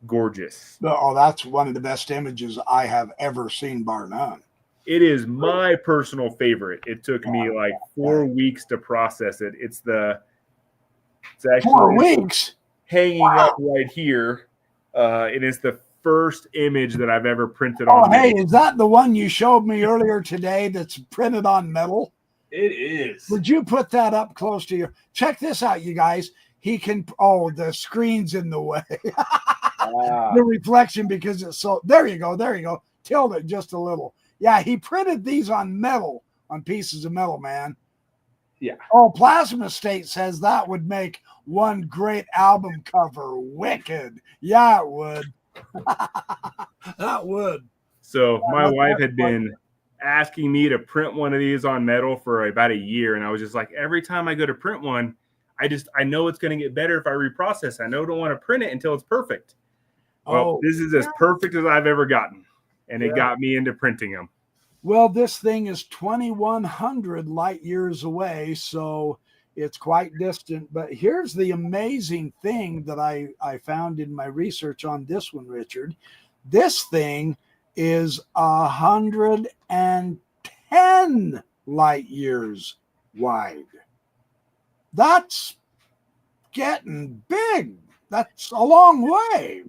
gorgeous. Oh, that's one of the best images I have ever seen, bar none. It is my personal favorite. It took me like 4 weeks to process it. It's actually 4 weeks hanging up right here. It is the first image that I've ever printed on. Oh, hey, is that the one you showed me earlier today that's printed on metal? It is. Would you put that up close to you? Check this out, you guys. He can, the screen's in the way. The reflection because it's so, there you go. Tilt it just a little. Yeah, he printed these on metal, on pieces of metal, man. Yeah. Oh, Plasma State says that would make one great album cover. Wicked. Yeah, it would. That would. So my wife had been asking me to print one of these on metal for about a year. And I was just like, every time I go to print one, I know it's going to get better if I reprocess. I don't want to print it until it's perfect. Well, this is as perfect as I've ever gotten. And it got me into printing them. Well, this thing is 2,100 light years away, so it's quite distant. But here's the amazing thing that I found in my research on this one, Richard. This thing is 110 light years wide. That's getting big. That's a long way.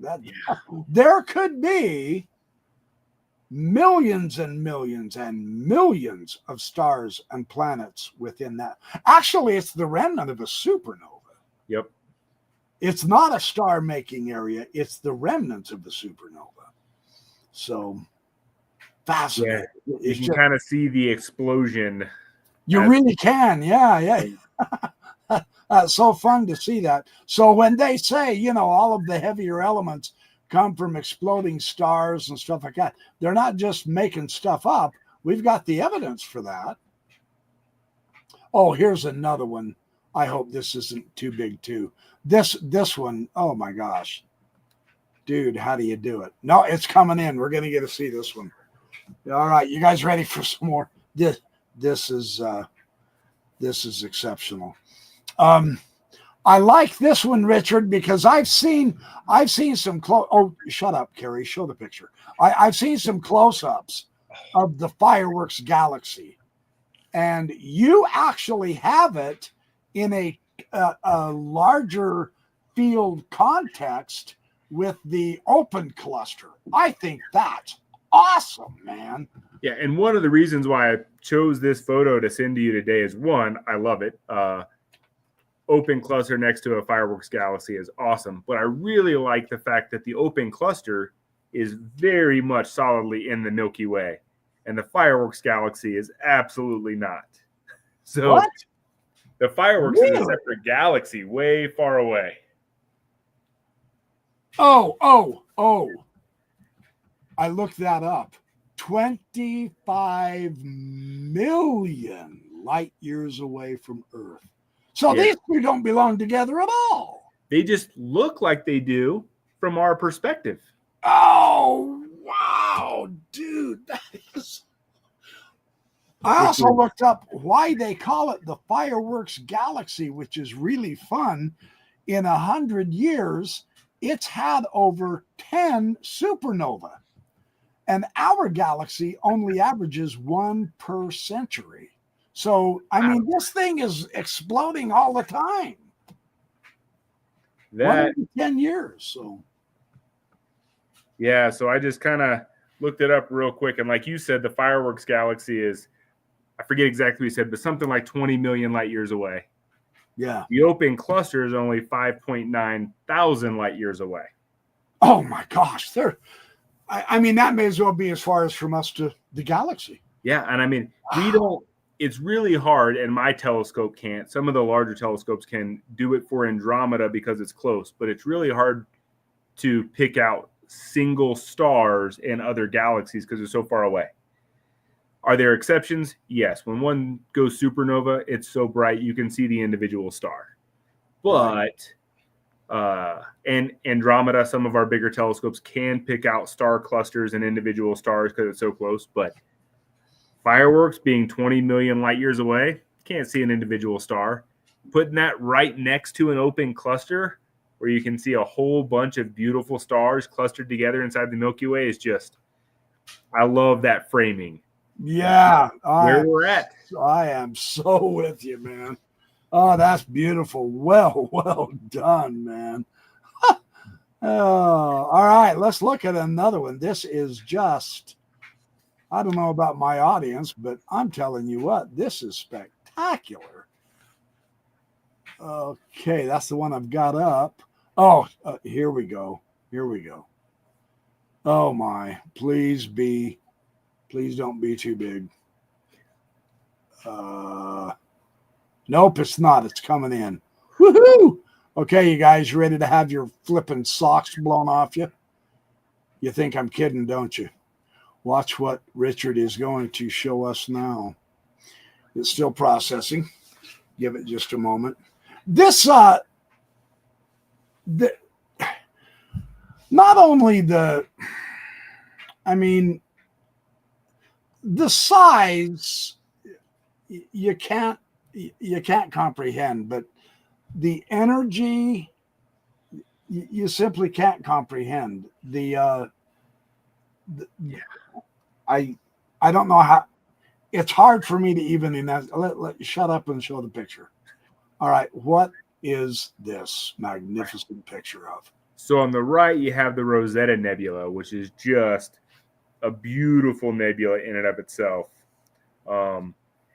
There could be millions and millions and millions of stars and planets within that. Actually, it's the remnant of a supernova. Yep. It's not a star making area, it's the remnants of the supernova. So fascinating. Yeah, you can kind of see the explosion. You really can. Yeah. So fun to see that. So when they say, all of the heavier elements come from exploding stars and stuff like that, they're not just making stuff up. We've got the evidence for that. Oh, here's another one. I hope this isn't too big too. This one, oh my gosh. Dude, how do you do it? No, it's coming in. We're going to get to see this one. All right, you guys ready for some more? This is exceptional. I like this one, Richard, because I've seen some close. Oh, shut up, Carrie. Show the picture. I've seen some close-ups of the Fireworks Galaxy, and you actually have it in a larger field context with the open cluster. I think that's awesome, man. Yeah, and one of the reasons why I chose this photo to send to you today is, one, I love it. Open cluster next to a Fireworks Galaxy is awesome. But I really like the fact that the open cluster is very much solidly in the Milky Way, and the Fireworks Galaxy is absolutely not. So what? The Fireworks is a separate galaxy way far away. Oh. I looked that up. 25 million light years away from Earth. So these two don't belong together at all. They just look like they do from our perspective. Oh, wow, dude. That is... I also looked up why they call it the Fireworks Galaxy, which is really fun. In 100 years, it's had over 10 supernova. And our galaxy only averages 1 per century. So, I mean, this thing is exploding all the time. That 10 years. So, yeah. So I just kind of looked it up real quick, and like you said, the Fireworks Galaxy is, I forget exactly what you said, but something like 20 million light years away. Yeah. The open cluster is only 5.9 thousand light years away. Oh my gosh, I mean, that may as well be as far as from us to the galaxy. Yeah, and I mean, we don't. It's really hard, and my telescope can't. Some of the larger telescopes can do it for Andromeda because it's close, but it's really hard to pick out single stars in other galaxies because they're so far away. Are there exceptions? Yes. When one goes supernova, it's so bright you can see the individual star. But and Andromeda, some of our bigger telescopes can pick out star clusters and individual stars because it's so close, but Fireworks being 20 million light years away, can't see an individual star. Putting that right next to an open cluster where you can see a whole bunch of beautiful stars clustered together inside the Milky Way is just, I love that framing. Yeah. Where we're at. I am so with you, man. Oh, that's beautiful. Well done, man. Oh, all right. Let's look at another one. This is just, I don't know about my audience, but I'm telling you what, this is spectacular. Okay, that's the one I've got up. Oh, here we go. Oh my, please don't be too big. Nope, it's not. It's coming in. Woohoo! Okay, you guys, you ready to have your flipping socks blown off you? You think I'm kidding, don't you? Watch what Richard is going to show us now. It's still processing. Give it just a moment. This, not only the the size you can't comprehend, but the energy you simply can't comprehend. I don't know how. It's hard for me to even shut up and show the picture. All right, what is this magnificent picture of? So on the right, you have the Rosette Nebula, which is just a beautiful nebula in and of itself. And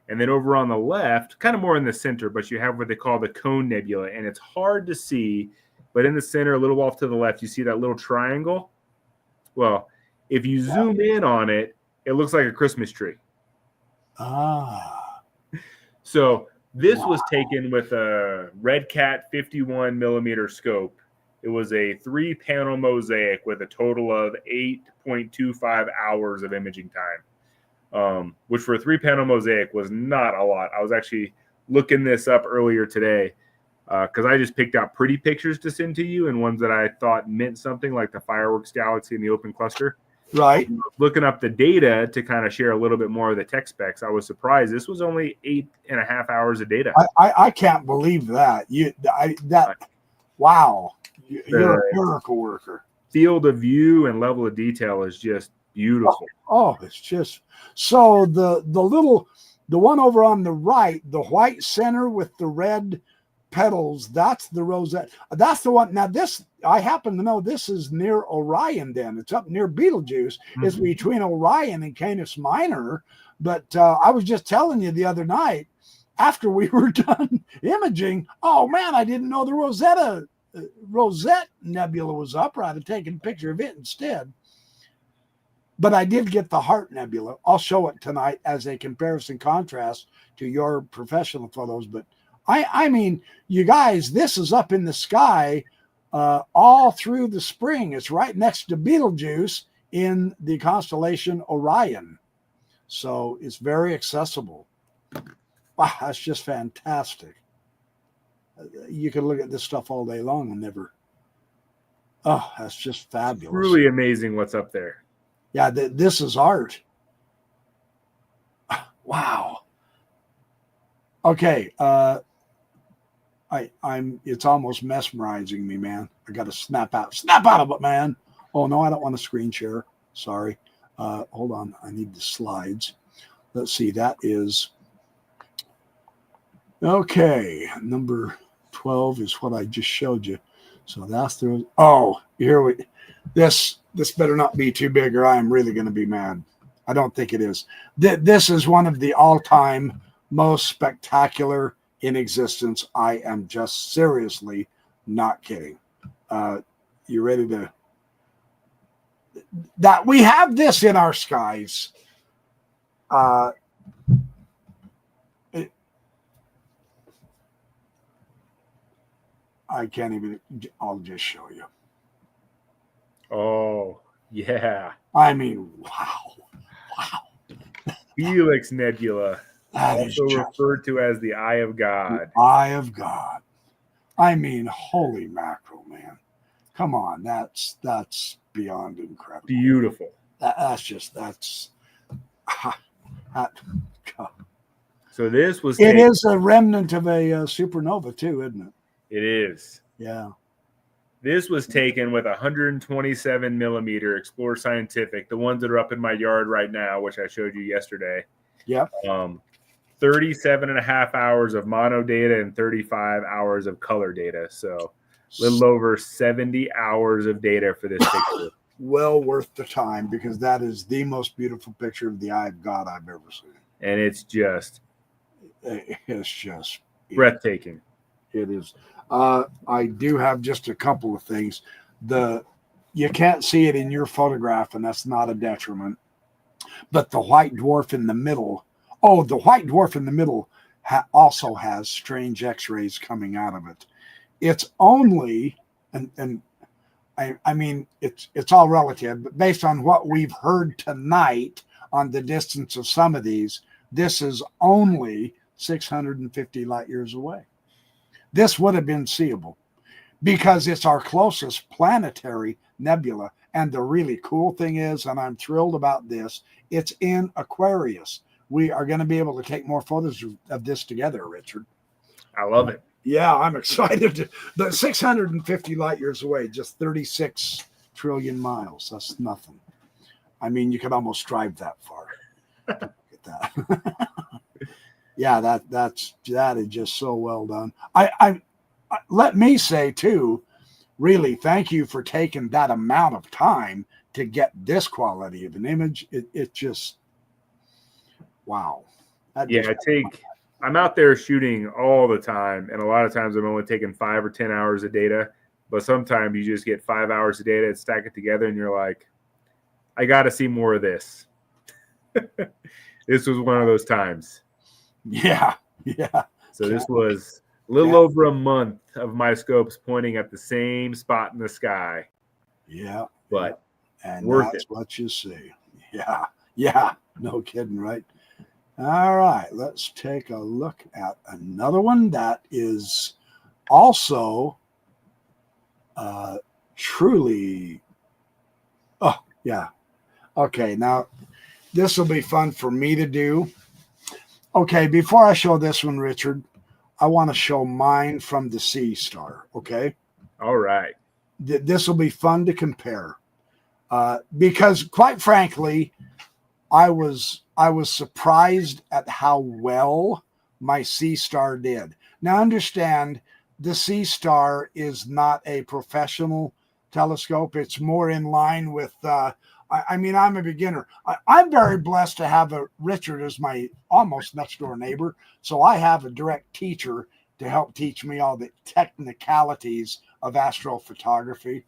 then over on the left, kind of more in the center, but you have what they call the Cone Nebula, and it's hard to see, but in the center, a little off to the left, you see that little triangle. Well, if you zoom in on it, it looks like a Christmas tree. So this was taken with a Red Cat 51 millimeter scope. It was a 3-panel mosaic with a total of 8.25 hours of imaging time, which for a 3-panel mosaic was not a lot. I was actually looking this up earlier today because I just picked out pretty pictures to send to you and ones that I thought meant something, like the Fireworks Galaxy and the Open Cluster. Right. Looking up the data to kind of share a little bit more of the tech specs, I was surprised. This was only 8.5 hours of data. I can't believe that. Wow. You're a miracle worker. Field of view and level of detail is just beautiful. Oh, it's just so the one over on the right, the white center with the red petals, that's the Rosette. That's the one. Now this, I happen to know this is near Orion. Then it's up near Betelgeuse. Mm-hmm. It's between Orion and Canis Minor. But I was just telling you the other night after we were done imaging. Oh man, I didn't know the Rosette Nebula was up, or I'd have taken a picture of it instead. But I did get the Heart Nebula. I'll show it tonight as a comparison contrast to your professional photos. But I mean, you guys, this is up in the sky all through the spring. It's right next to Betelgeuse in the constellation Orion. So it's very accessible. Wow, that's just fantastic. You can look at this stuff all day long and never. Oh, that's just fabulous. It's really amazing what's up there. Yeah, this is art. Wow. Okay, it's almost mesmerizing me, man. I got to snap out of it, man. Oh no, I don't want to screen share. Sorry. Hold on, I need the slides. Let's see. That is okay. Number 12 is what I just showed you. So that's the. Oh, here we. This better not be too big, or I am really going to be mad. I don't think it is. This is one of the all-time most spectacular in existence. I am just seriously not kidding. You ready to? That we have this in our skies. I can't even. I'll just show you. Oh, yeah. I mean, wow. Helix Nebula, That also referred to as the Eye of God. The Eye of God. I mean, holy mackerel, man. Come on, that's beyond incredible. Beautiful. That's So this was. It is a remnant of a supernova too, isn't it? It is. Yeah. This was taken with 127 millimeter Explorer Scientific, the ones that are up in my yard right now, which I showed you yesterday. Yep. 37.5 hours of mono data and 35 hours of color data. So a little over 70 hours of data for this picture. Well worth the time, because that is the most beautiful picture of the Eye of God I've ever seen. And it's just breathtaking. It is. I do have just a couple of things. You can't see it in your photograph, and that's not a detriment. But the white dwarf in the middle. Oh, the white dwarf in the middle also has strange X-rays coming out of it. It's only, and I mean, it's all relative, but based on what we've heard tonight on the distance of some of these, this is only 650 light years away. This would have been seeable because it's our closest planetary nebula, And the really cool thing is, and I'm thrilled about this, it's in Aquarius. We are going to be able to take more photos of this together, Richard. I love it. Yeah, I'm excited. The 650 light years away, just 36 trillion miles. That's nothing. I mean, you could almost drive that far. Look at that. Yeah, that is just so well done. I let me say too, really, thank you for taking that amount of time to get this quality of an image. It just, wow. Yeah, I'm out there shooting all the time, and a lot of times I'm only taking 5 or 10 hours of data, but sometimes you just get 5 hours of data and stack it together, and you're like, I got to see more of this. This was one of those times. Yeah. So this was a little over a month of my scopes pointing at the same spot in the sky. Yeah. But and worth that's it. What you see. Yeah. No kidding, right? All right, let's take a look at another one that is also truly. Oh, yeah. Okay, now this will be fun for me to do. Okay, before I show this one, Richard, I want to show mine from the Sea Star. Okay. All right. This will be fun to compare because, quite frankly, I was surprised at how well my Sea Star did. Now, understand, the Sea Star is not a professional telescope. It's more in line with, I mean, I'm a beginner. I'm very blessed to have Richard as my almost next door neighbor. So I have a direct teacher to help teach me all the technicalities of astrophotography.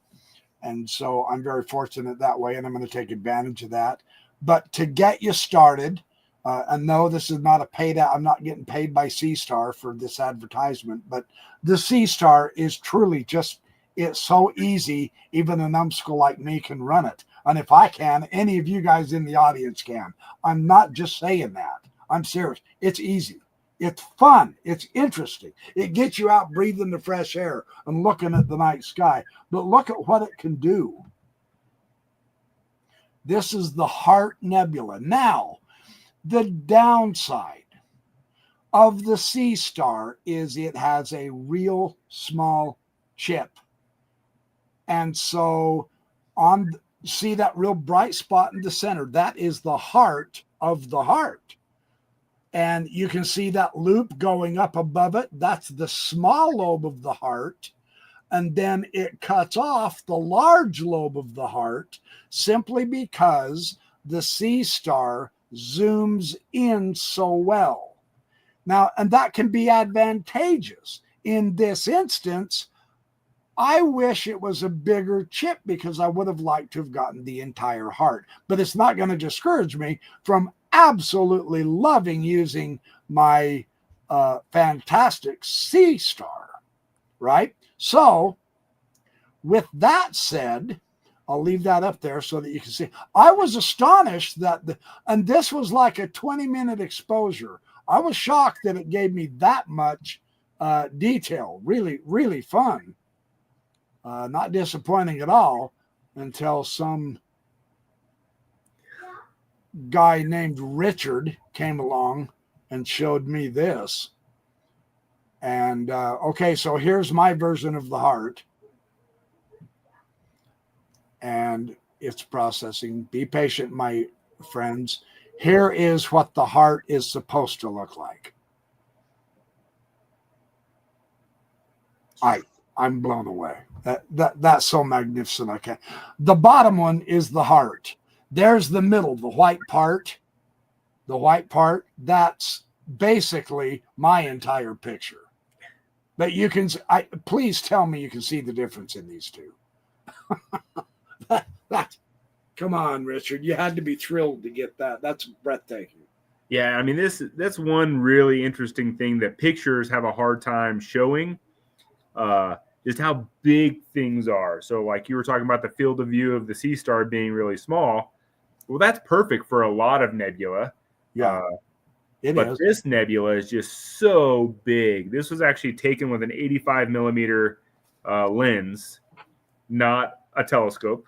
And so I'm very fortunate that way, and I'm going to take advantage of that. But to get you started, and no, this is not a paid out. I'm not getting paid by Sea Star for this advertisement, but the Sea Star is truly just, it's so easy. Even a numbskull like me can run it. And if I can, any of you guys in the audience can. I'm not just saying that. I'm serious. It's easy. It's fun. It's interesting. It gets you out breathing the fresh air and looking at the night sky. But look at what it can do. This is the Heart Nebula. Now, the downside of the Sea Star is it has a real small chip. And so see that real bright spot in the center? That is the heart of the heart. And you can see that loop going up above it. That's the small lobe of the heart. And then it cuts off the large lobe of the heart simply because the Sea Star zooms in so well. Now, and that can be advantageous. In this instance, I wish it was a bigger chip because I would have liked to have gotten the entire heart. But it's not going to discourage me from absolutely loving using my fantastic Sea Star, right? So, with that said, I'll leave that up there so that you can see. I was astonished that, and this was like a 20-minute exposure. I was shocked that it gave me that much detail. Really, really fun. Not disappointing at all until some guy named Richard came along and showed me this. And okay, so here's my version of the heart. And it's processing. Be patient, my friends. Here is what the heart is supposed to look like. I'm blown away. That's so magnificent. I can't. The bottom one is the heart. There's the middle, the white part. The white part, that's basically my entire picture. But you can, please tell me you can see the difference in these two. Come on, Richard. You had to be thrilled to get that. That's breathtaking. Yeah, I mean, that's one really interesting thing that pictures have a hard time showing, just how big things are. So like you were talking about the field of view of the Sea Star being really small. Well, that's perfect for a lot of nebula. Yeah, but this nebula is just so big. This was actually taken with an 85 millimeter lens, not a telescope.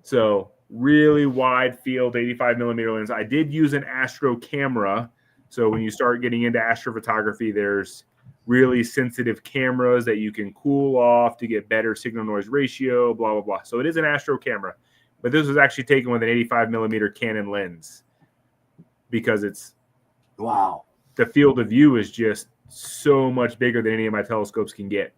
So really wide field 85 millimeter lens. I did use an astro camera. So when you start getting into astrophotography, there's really sensitive cameras that you can cool off to get better signal noise ratio, blah, blah, blah. So it is an astro camera, but this was actually taken with an 85 millimeter Canon lens because it's Wow. The field of view is just so much bigger than any of my telescopes can get.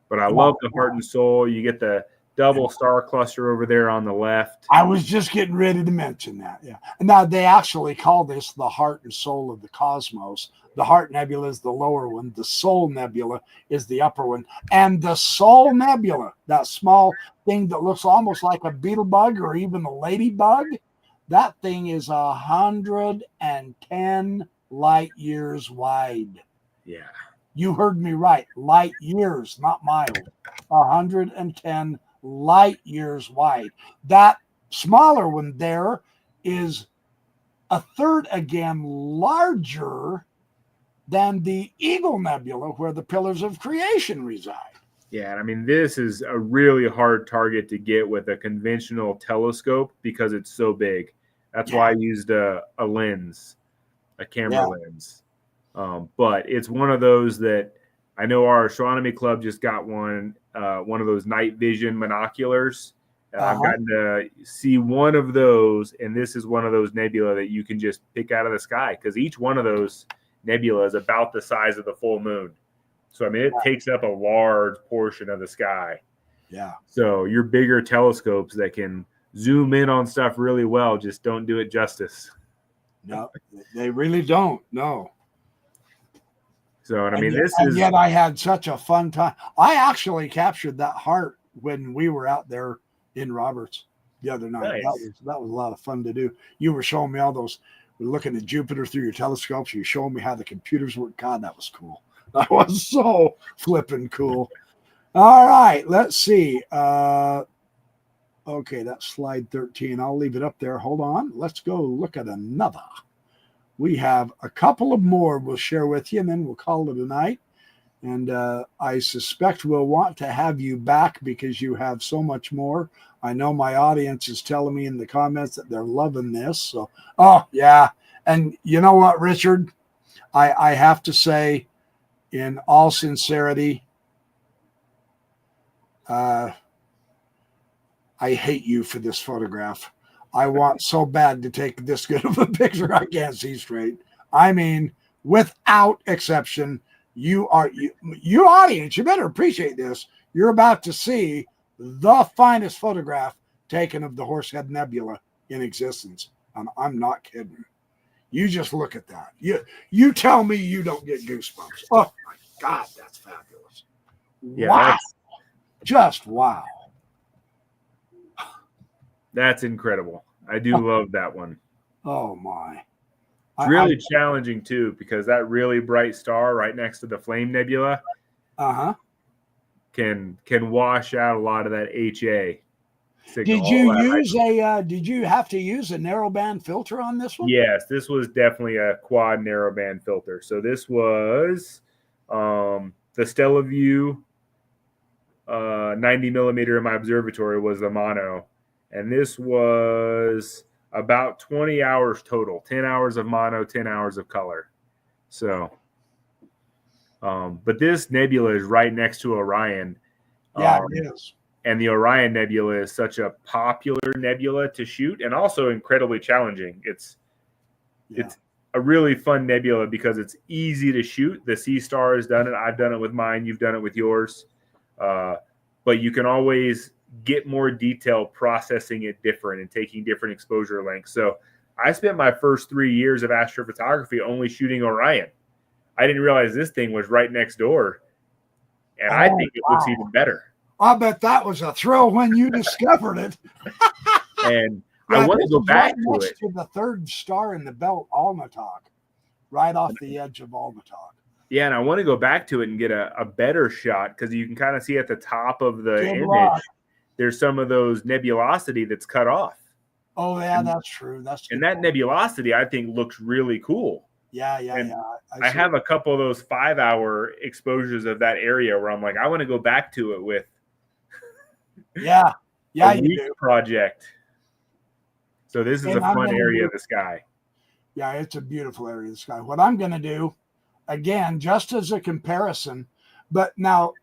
But I love the heart and soul. You get the double star cluster over there on the left. I was just getting ready to mention that. Yeah. And now they actually call this the heart and soul of the cosmos. The Heart Nebula is the lower one. The Soul Nebula is the upper one. And the Soul Nebula, that small thing that looks almost like a beetle bug or even a ladybug, that thing is 110 light years wide. Yeah. You heard me right. Light years, not miles. 110 light years wide. That smaller one there is a third again larger than the Eagle Nebula, where the pillars of creation reside. Yeah, I mean, this is a really hard target to get with a conventional telescope because it's so big. That's why I used a lens, a camera lens. But it's one of those that I know our astronomy club just got one of those night vision binoculars. I've gotten to see one of those, and this is one of those nebula that you can just pick out of the sky because each one of those nebula is about the size of the full moon. So, I mean, it takes up a large portion of the sky. Yeah. So your bigger telescopes that can zoom in on stuff really well just don't do it justice. No, they really don't. No. So, and I mean, yet I had such a fun time. I actually captured that heart when we were out there in Roberts the other night. Nice. That was a lot of fun to do. You were showing me all those, we're looking at Jupiter through your telescopes. You were showing me how the computers work. God, that was cool. That was so flipping cool. All right, let's see. Okay, that's slide 13. I'll leave it up there. Hold on. Let's go look at another. We have a couple of more we'll share with you, and then we'll call it a night. And I suspect we'll want to have you back because you have so much more. I know my audience is telling me in the comments that they're loving this. So, oh, yeah. And you know what, Richard? I have to say, in all sincerity, I hate you for this photograph. I want so bad to take this good of a picture. I can't see straight. I mean, without exception, you audience, you better appreciate this. You're about to see the finest photograph taken of the Horsehead Nebula in existence. And I'm not kidding. You just look at that. You tell me you don't get goosebumps. Oh my God, that's fabulous. Yeah, wow. Just wow. That's incredible. I do love that one. Oh my. It's really challenging too, because that really bright star right next to the Flame Nebula can wash out a lot of that HA signal. Did you have to use a narrowband filter on this one? Yes, this was definitely a quad narrowband filter. So this was the Stellaview 90 millimeter in my observatory was the mono. And this was about 20 hours total, 10 hours of mono, 10 hours of color. So, but this nebula is right next to Orion. Yeah, it is. And the Orion Nebula is such a popular nebula to shoot and also incredibly challenging. It's a really fun nebula because it's easy to shoot. The Sea Star has done it. I've done it with mine. You've done it with yours. But you can always get more detail processing it different and taking different exposure lengths. So I spent my first 3 years of astrophotography only shooting Orion. I didn't realize this thing was right next door. And I think it looks even better. I bet that was a thrill when you discovered it. And I want to go back to it. To the third star in the belt, Alnitak, right off the edge of Alnitak. Yeah, and I want to go back to it and get a better shot because you can kind of see at the top of the image, there's some of those nebulosity that's cut off. Oh, yeah, that's true. And that nebulosity, I think, looks really cool. Yeah. I have a couple of those 5-hour exposures of that area where I'm like, I want to go back to it with. Yeah. Yeah, a you week do. project. So this is And a fun area of the sky. Yeah, it's a beautiful area of the sky. What I'm going to do, again, just as a comparison, but now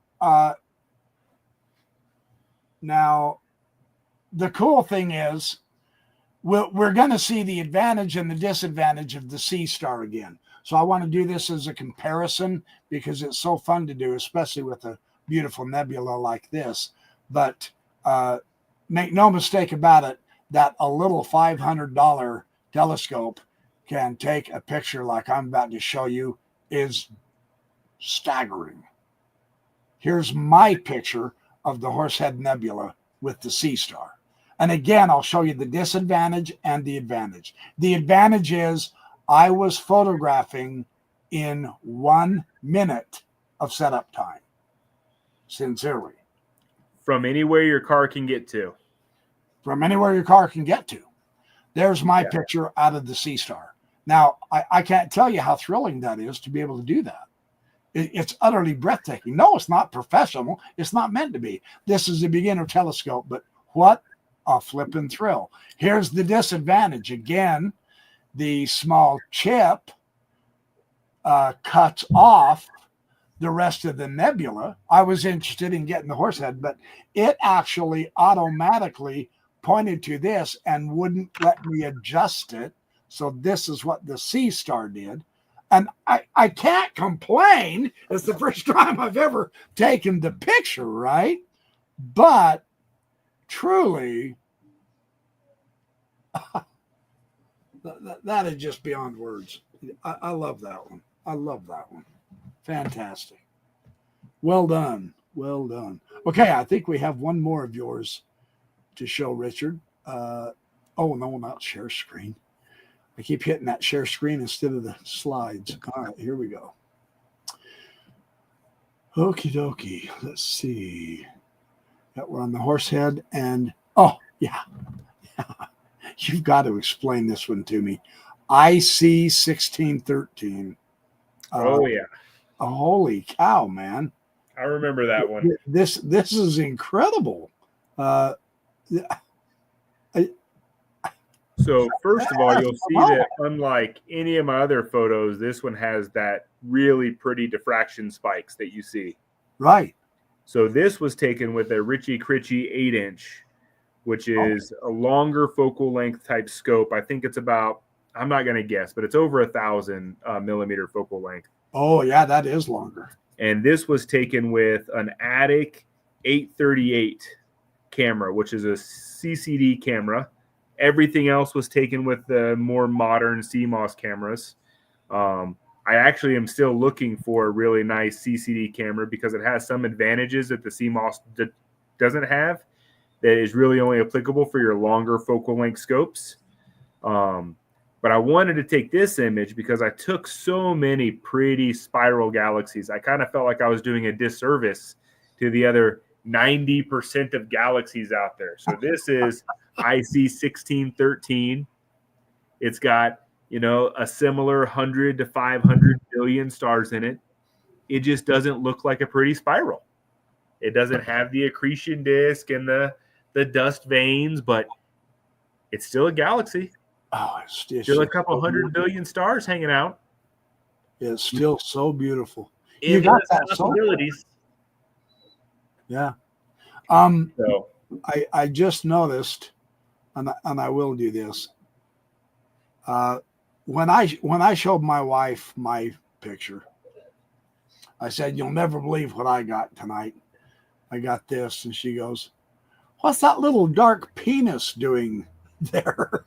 the cool thing is we're going to see the advantage and the disadvantage of the sea star again. So I want to do this as a comparison because it's so fun to do, especially with a beautiful nebula like this. But make no mistake about it, that a little $500 telescope can take a picture like I'm about to show you is staggering. Here's my picture of the Horsehead Nebula with the sea star. And again, I'll show you the disadvantage and the advantage. The advantage is I was photographing in 1 minute of setup time. Sincerely. From anywhere your car can get to. From anywhere your car can get to. There's my picture out of the sea star. Now, I can't tell you how thrilling that is to be able to do that. It's utterly breathtaking. No, it's not professional. It's not meant to be. This is a beginner telescope, but what a flippin' thrill. Here's the disadvantage. Again, the small chip cuts off the rest of the nebula. I was interested in getting the Horsehead, but it actually automatically pointed to this and wouldn't let me adjust it. So this is what the sea star did. And I can't complain. It's the first time I've ever taken the picture, right? But truly, that is just beyond words. I love that one. I love that one. Fantastic. Well done. Well done. Okay, I think we have one more of yours to show, Richard. Oh, no, not share screen. I keep hitting that share screen instead of the slides. All right, here we go. Okie dokie. Let's see. That we're on the Horsehead and yeah. You've got to explain this one to me. IC 1613. Oh yeah. Holy cow, man. I remember that one. This is incredible. So first of all, you'll see that unlike any of my other photos, this one has that really pretty diffraction spikes that you see. Right. So this was taken with a Ritchie Critchie 8-inch, which is a longer focal length type scope. I think it's about, I'm not going to guess, but it's over 1,000 millimeter focal length. Oh yeah, that is longer. And this was taken with an Attic 838 camera, which is a CCD camera. Everything else was taken with the more modern CMOS cameras. I actually am still looking for a really nice CCD camera because it has some advantages that the CMOS doesn't have that is really only applicable for your longer focal length scopes. But I wanted to take this image because I took so many pretty spiral galaxies. I kind of felt like I was doing a disservice to the other 90% of galaxies out there. So this is IC 1613. It's got, a similar 100 to 500 billion stars in it. It just doesn't look like a pretty spiral. It doesn't have the accretion disk and the dust veins, but it's still a galaxy. Oh, it's still a couple 100 billion stars hanging out. It's still so beautiful. You got that possibilities. Yeah. So I just noticed, and I will do this. When I showed my wife my picture, I said, "You'll never believe what I got tonight. I got this," and she goes, "What's that little dark penis doing there?"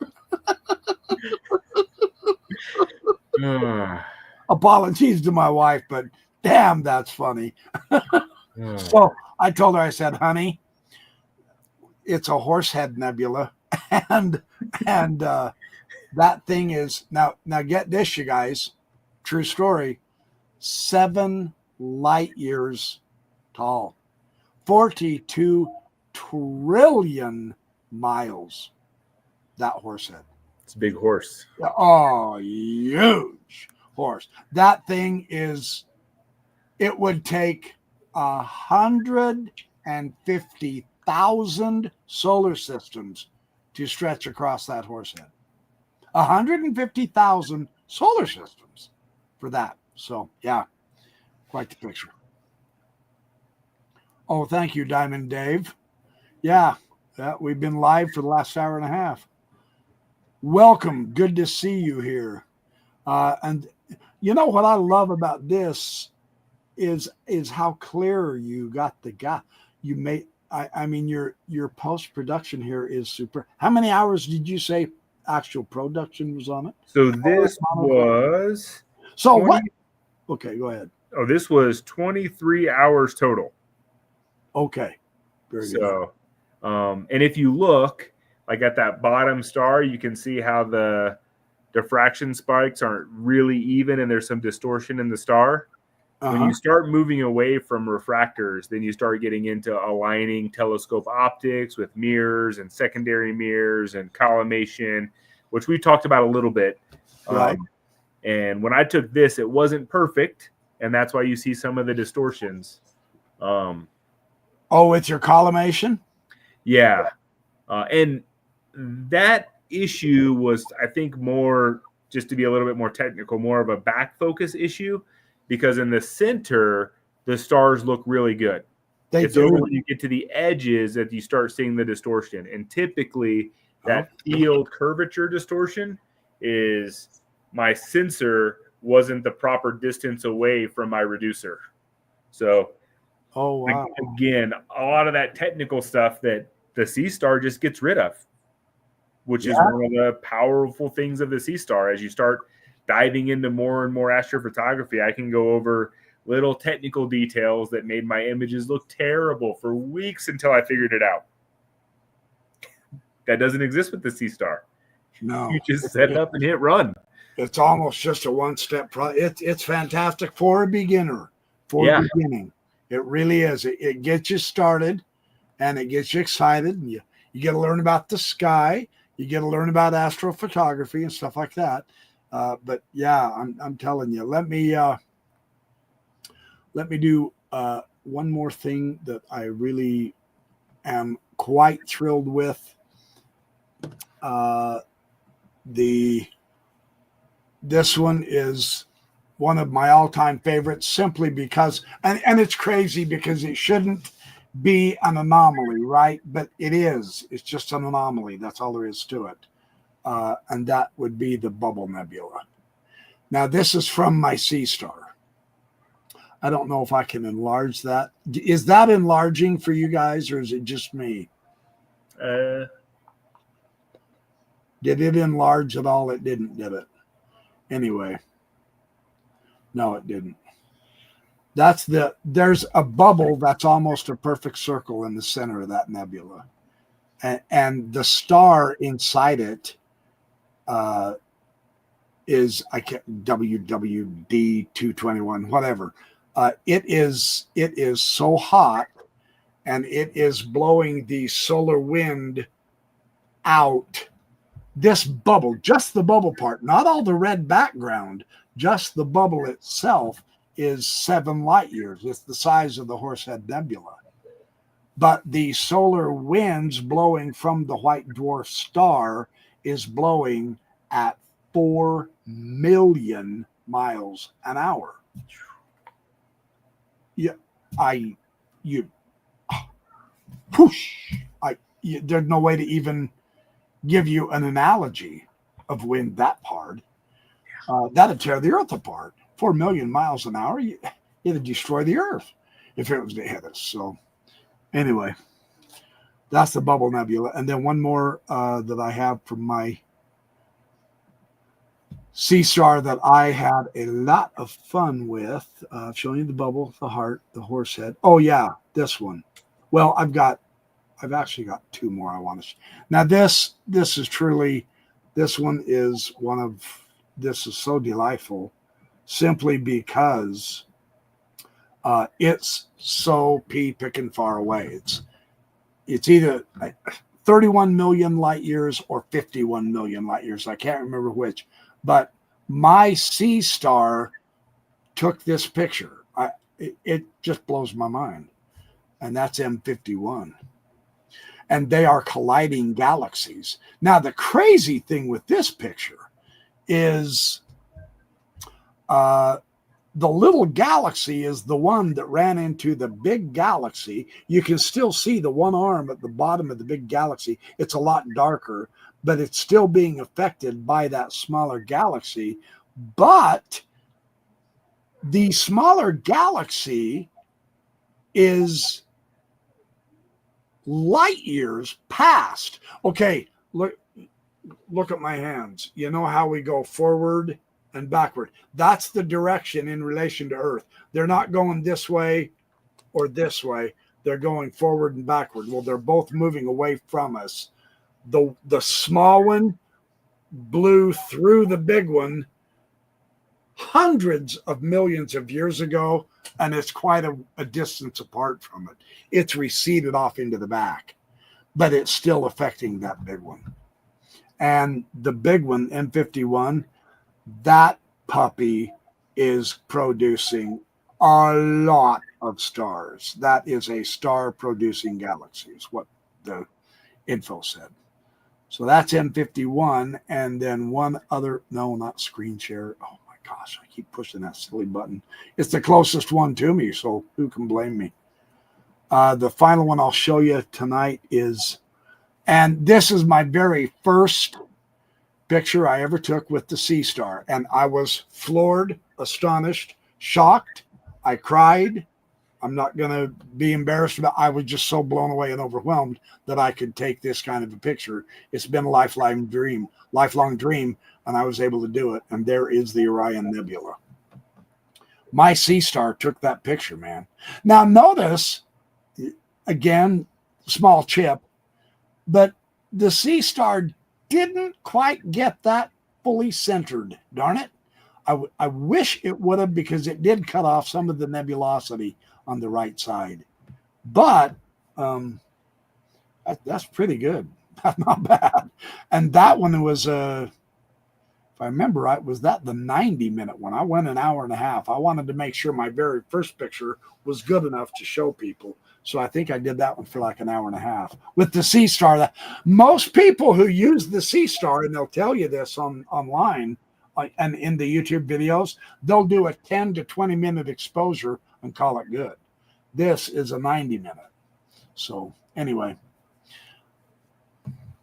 Apologies to my wife, but damn, that's funny. So I told her, I said, "Honey, it's a Horsehead Nebula, and that thing is now get this, you guys, true story, 7 light years tall, 42 trillion miles. That Horsehead. It's a big horse. Oh, huge horse. That thing it would take 150 150,000 solar systems to stretch across that Horsehead. 150,000 solar systems for that. So, yeah, quite the picture. Oh, thank you, Diamond Dave. Yeah, we've been live for the last hour and a half. Welcome. Good to see you here. And you know what I love about this is how clear you got the guy. You made. I mean, your post production here is super. How many hours did you say actual production was on it? So this was. So 20, what? Okay, go ahead. Oh, this was 23 hours total. Okay, very good. So, and if you look like at that bottom star, you can see how the diffraction spikes aren't really even, and there's some distortion in the star. When you start moving away from refractors, then you start getting into aligning telescope optics with mirrors and secondary mirrors and collimation, which we talked about a little bit. Right. And when I took this, it wasn't perfect, and that's why you see some of the distortions. It's your collimation? Yeah. And that issue was, I think, more, just to be a little bit more technical, more of a back focus issue, because in the center, the stars look really good. It's only when you get to the edges that you start seeing the distortion. And typically, that field curvature distortion is my sensor wasn't the proper distance away from my reducer. So, again, a lot of that technical stuff that the C star just gets rid of, which is one of the powerful things of the C star. As you start diving into more and more astrophotography, I can go over little technical details that made my images look terrible for weeks until I figured it out. That doesn't exist with the C star. No, you just set it up and hit run. It's almost just a one-step process. It's fantastic for a beginner. Beginning, it really is. It gets you started, and it gets you excited. And you get to learn about the sky. You get to learn about astrophotography and stuff like that. But yeah, I'm telling you. Let me do one more thing that I really am quite thrilled with. This one is one of my all-time favorites, simply because, and it's crazy because it shouldn't be an anomaly, right? But it is. It's just an anomaly. That's all there is to it. And that would be the Bubble Nebula. Now, this is from my C star. I don't know if I can enlarge that. Is that enlarging for you guys, or is it just me? Did it enlarge at all? It didn't, did it? Anyway. No, it didn't. There's a bubble that's almost a perfect circle in the center of that nebula. And the star inside it is WWD 221, whatever. It is so hot, and it is blowing the solar wind out. This bubble, just the bubble part, not all the red background, just the bubble itself is 7 light years. It's the size of the Horsehead Nebula. But the solar winds blowing from the white dwarf star is blowing at 4 million miles an hour. There's no way to even give you an analogy of wind that hard. That'd tear the earth apart. 4 million miles an hour, it'd destroy the earth if it was to hit us. So anyway, that's the Bubble Nebula. And then one more that I have from my C star that I had a lot of fun with. Showing you the bubble, the heart, the Horsehead. Oh yeah, this one. Well, I've actually got 2 more I want to. Now this is truly, this one is this is so delightful, simply because it's so pea-picking far away. It's either 31 million light years or 51 million light years. I can't remember which, but my C star took this picture. It just blows my mind, and that's M51. and they are colliding galaxies. Now, the crazy thing with this picture is the little galaxy is the one that ran into the big galaxy. You can still see the one arm at the bottom of the big galaxy. It's a lot darker, but it's still being affected by that smaller galaxy. But the smaller galaxy is light years past. Okay, look at my hands. You know how we go forward and backward? That's the direction in relation to Earth. They're not going this way or this way. They're going forward and backward. Well, they're both moving away from us. The small one blew through the big one hundreds of millions of years ago, and it's quite a distance apart from it. It's receded off into the back, but it's still affecting that big one. And the big one, M51, that puppy is producing a lot of stars. That is a star-producing galaxy, is what the info said. So that's M51, and then one other, no, not screen share. Oh my gosh, I keep pushing that silly button. It's the closest one to me, so who can blame me? The final one I'll show you tonight is, and this is my very first picture I ever took with the sea star, and I was floored, astonished, shocked. I cried. I'm not going to be embarrassed about it. I was just so blown away and overwhelmed that I could take this kind of a picture. It's been a lifelong dream, and I was able to do it. And there is the Orion Nebula. My sea star took that picture, man. Now notice, again, small chip, but the sea star didn't quite get that fully centered. Darn it. I wish it would have, because it did cut off some of the nebulosity on the right side. But that's pretty good. That's not bad. And that one was, if I remember right, was that the 90-minute one? I went an hour and a half. I wanted to make sure my very first picture was good enough to show people. So I think I did that one for like an hour and a half with the sea star. Most people who use the sea star, and they'll tell you this online and in the YouTube videos, they'll do a 10 to 20-minute exposure and call it good. This is a 90-minute. So anyway,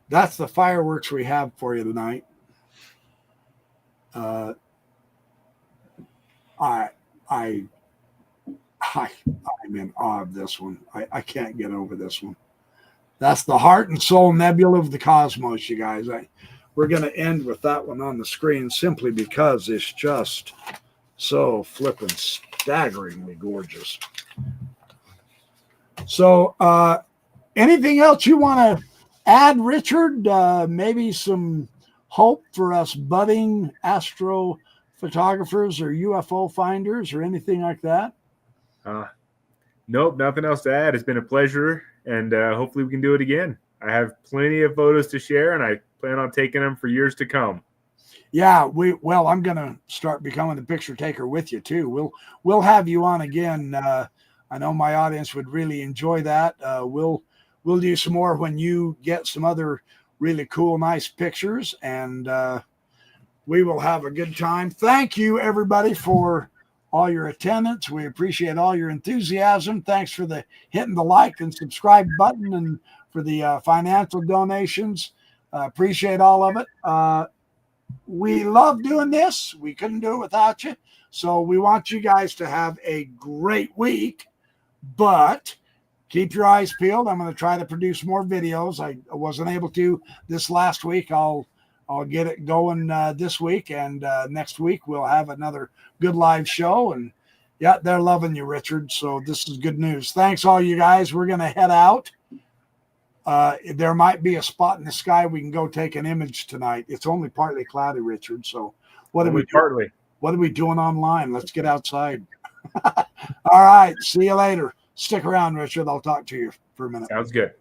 that's the fireworks we have for you tonight. I'm in awe of this one. I can't get over this one. That's the heart and soul nebula of the cosmos, you guys. We're going to end with that one on the screen simply because it's just so flippin' staggeringly gorgeous. So anything else you want to add, Richard? Maybe some hope for us budding astrophotographers or UFO finders or anything like that? Nope, nothing else to add. It's been a pleasure, and hopefully we can do it again. I have plenty of photos to share, and I plan on taking them for years to come. Yeah, I'm going to start becoming the picture taker with you too. We'll have you on again. I know my audience would really enjoy that. We'll do some more when you get some other really cool, nice pictures, and we will have a good time. Thank you, everybody, for all your attendance. We appreciate all your enthusiasm. Thanks for hitting the like and subscribe button, and for the financial donations. Appreciate all of it. We love doing this. We couldn't do it without you. So we want you guys to have a great week, but keep your eyes peeled. I'm going to try to produce more videos. I wasn't able to this last week. I'll get it going this week, and next week we'll have another good live show. And yeah, they're loving you, Richard. So this is good news. Thanks, all you guys. We're going to head out. There might be a spot in the sky we can go take an image tonight. It's only partly cloudy, Richard. So what are we doing online? Let's get outside. All right. See you later. Stick around, Richard. I'll talk to you for a minute. Sounds good.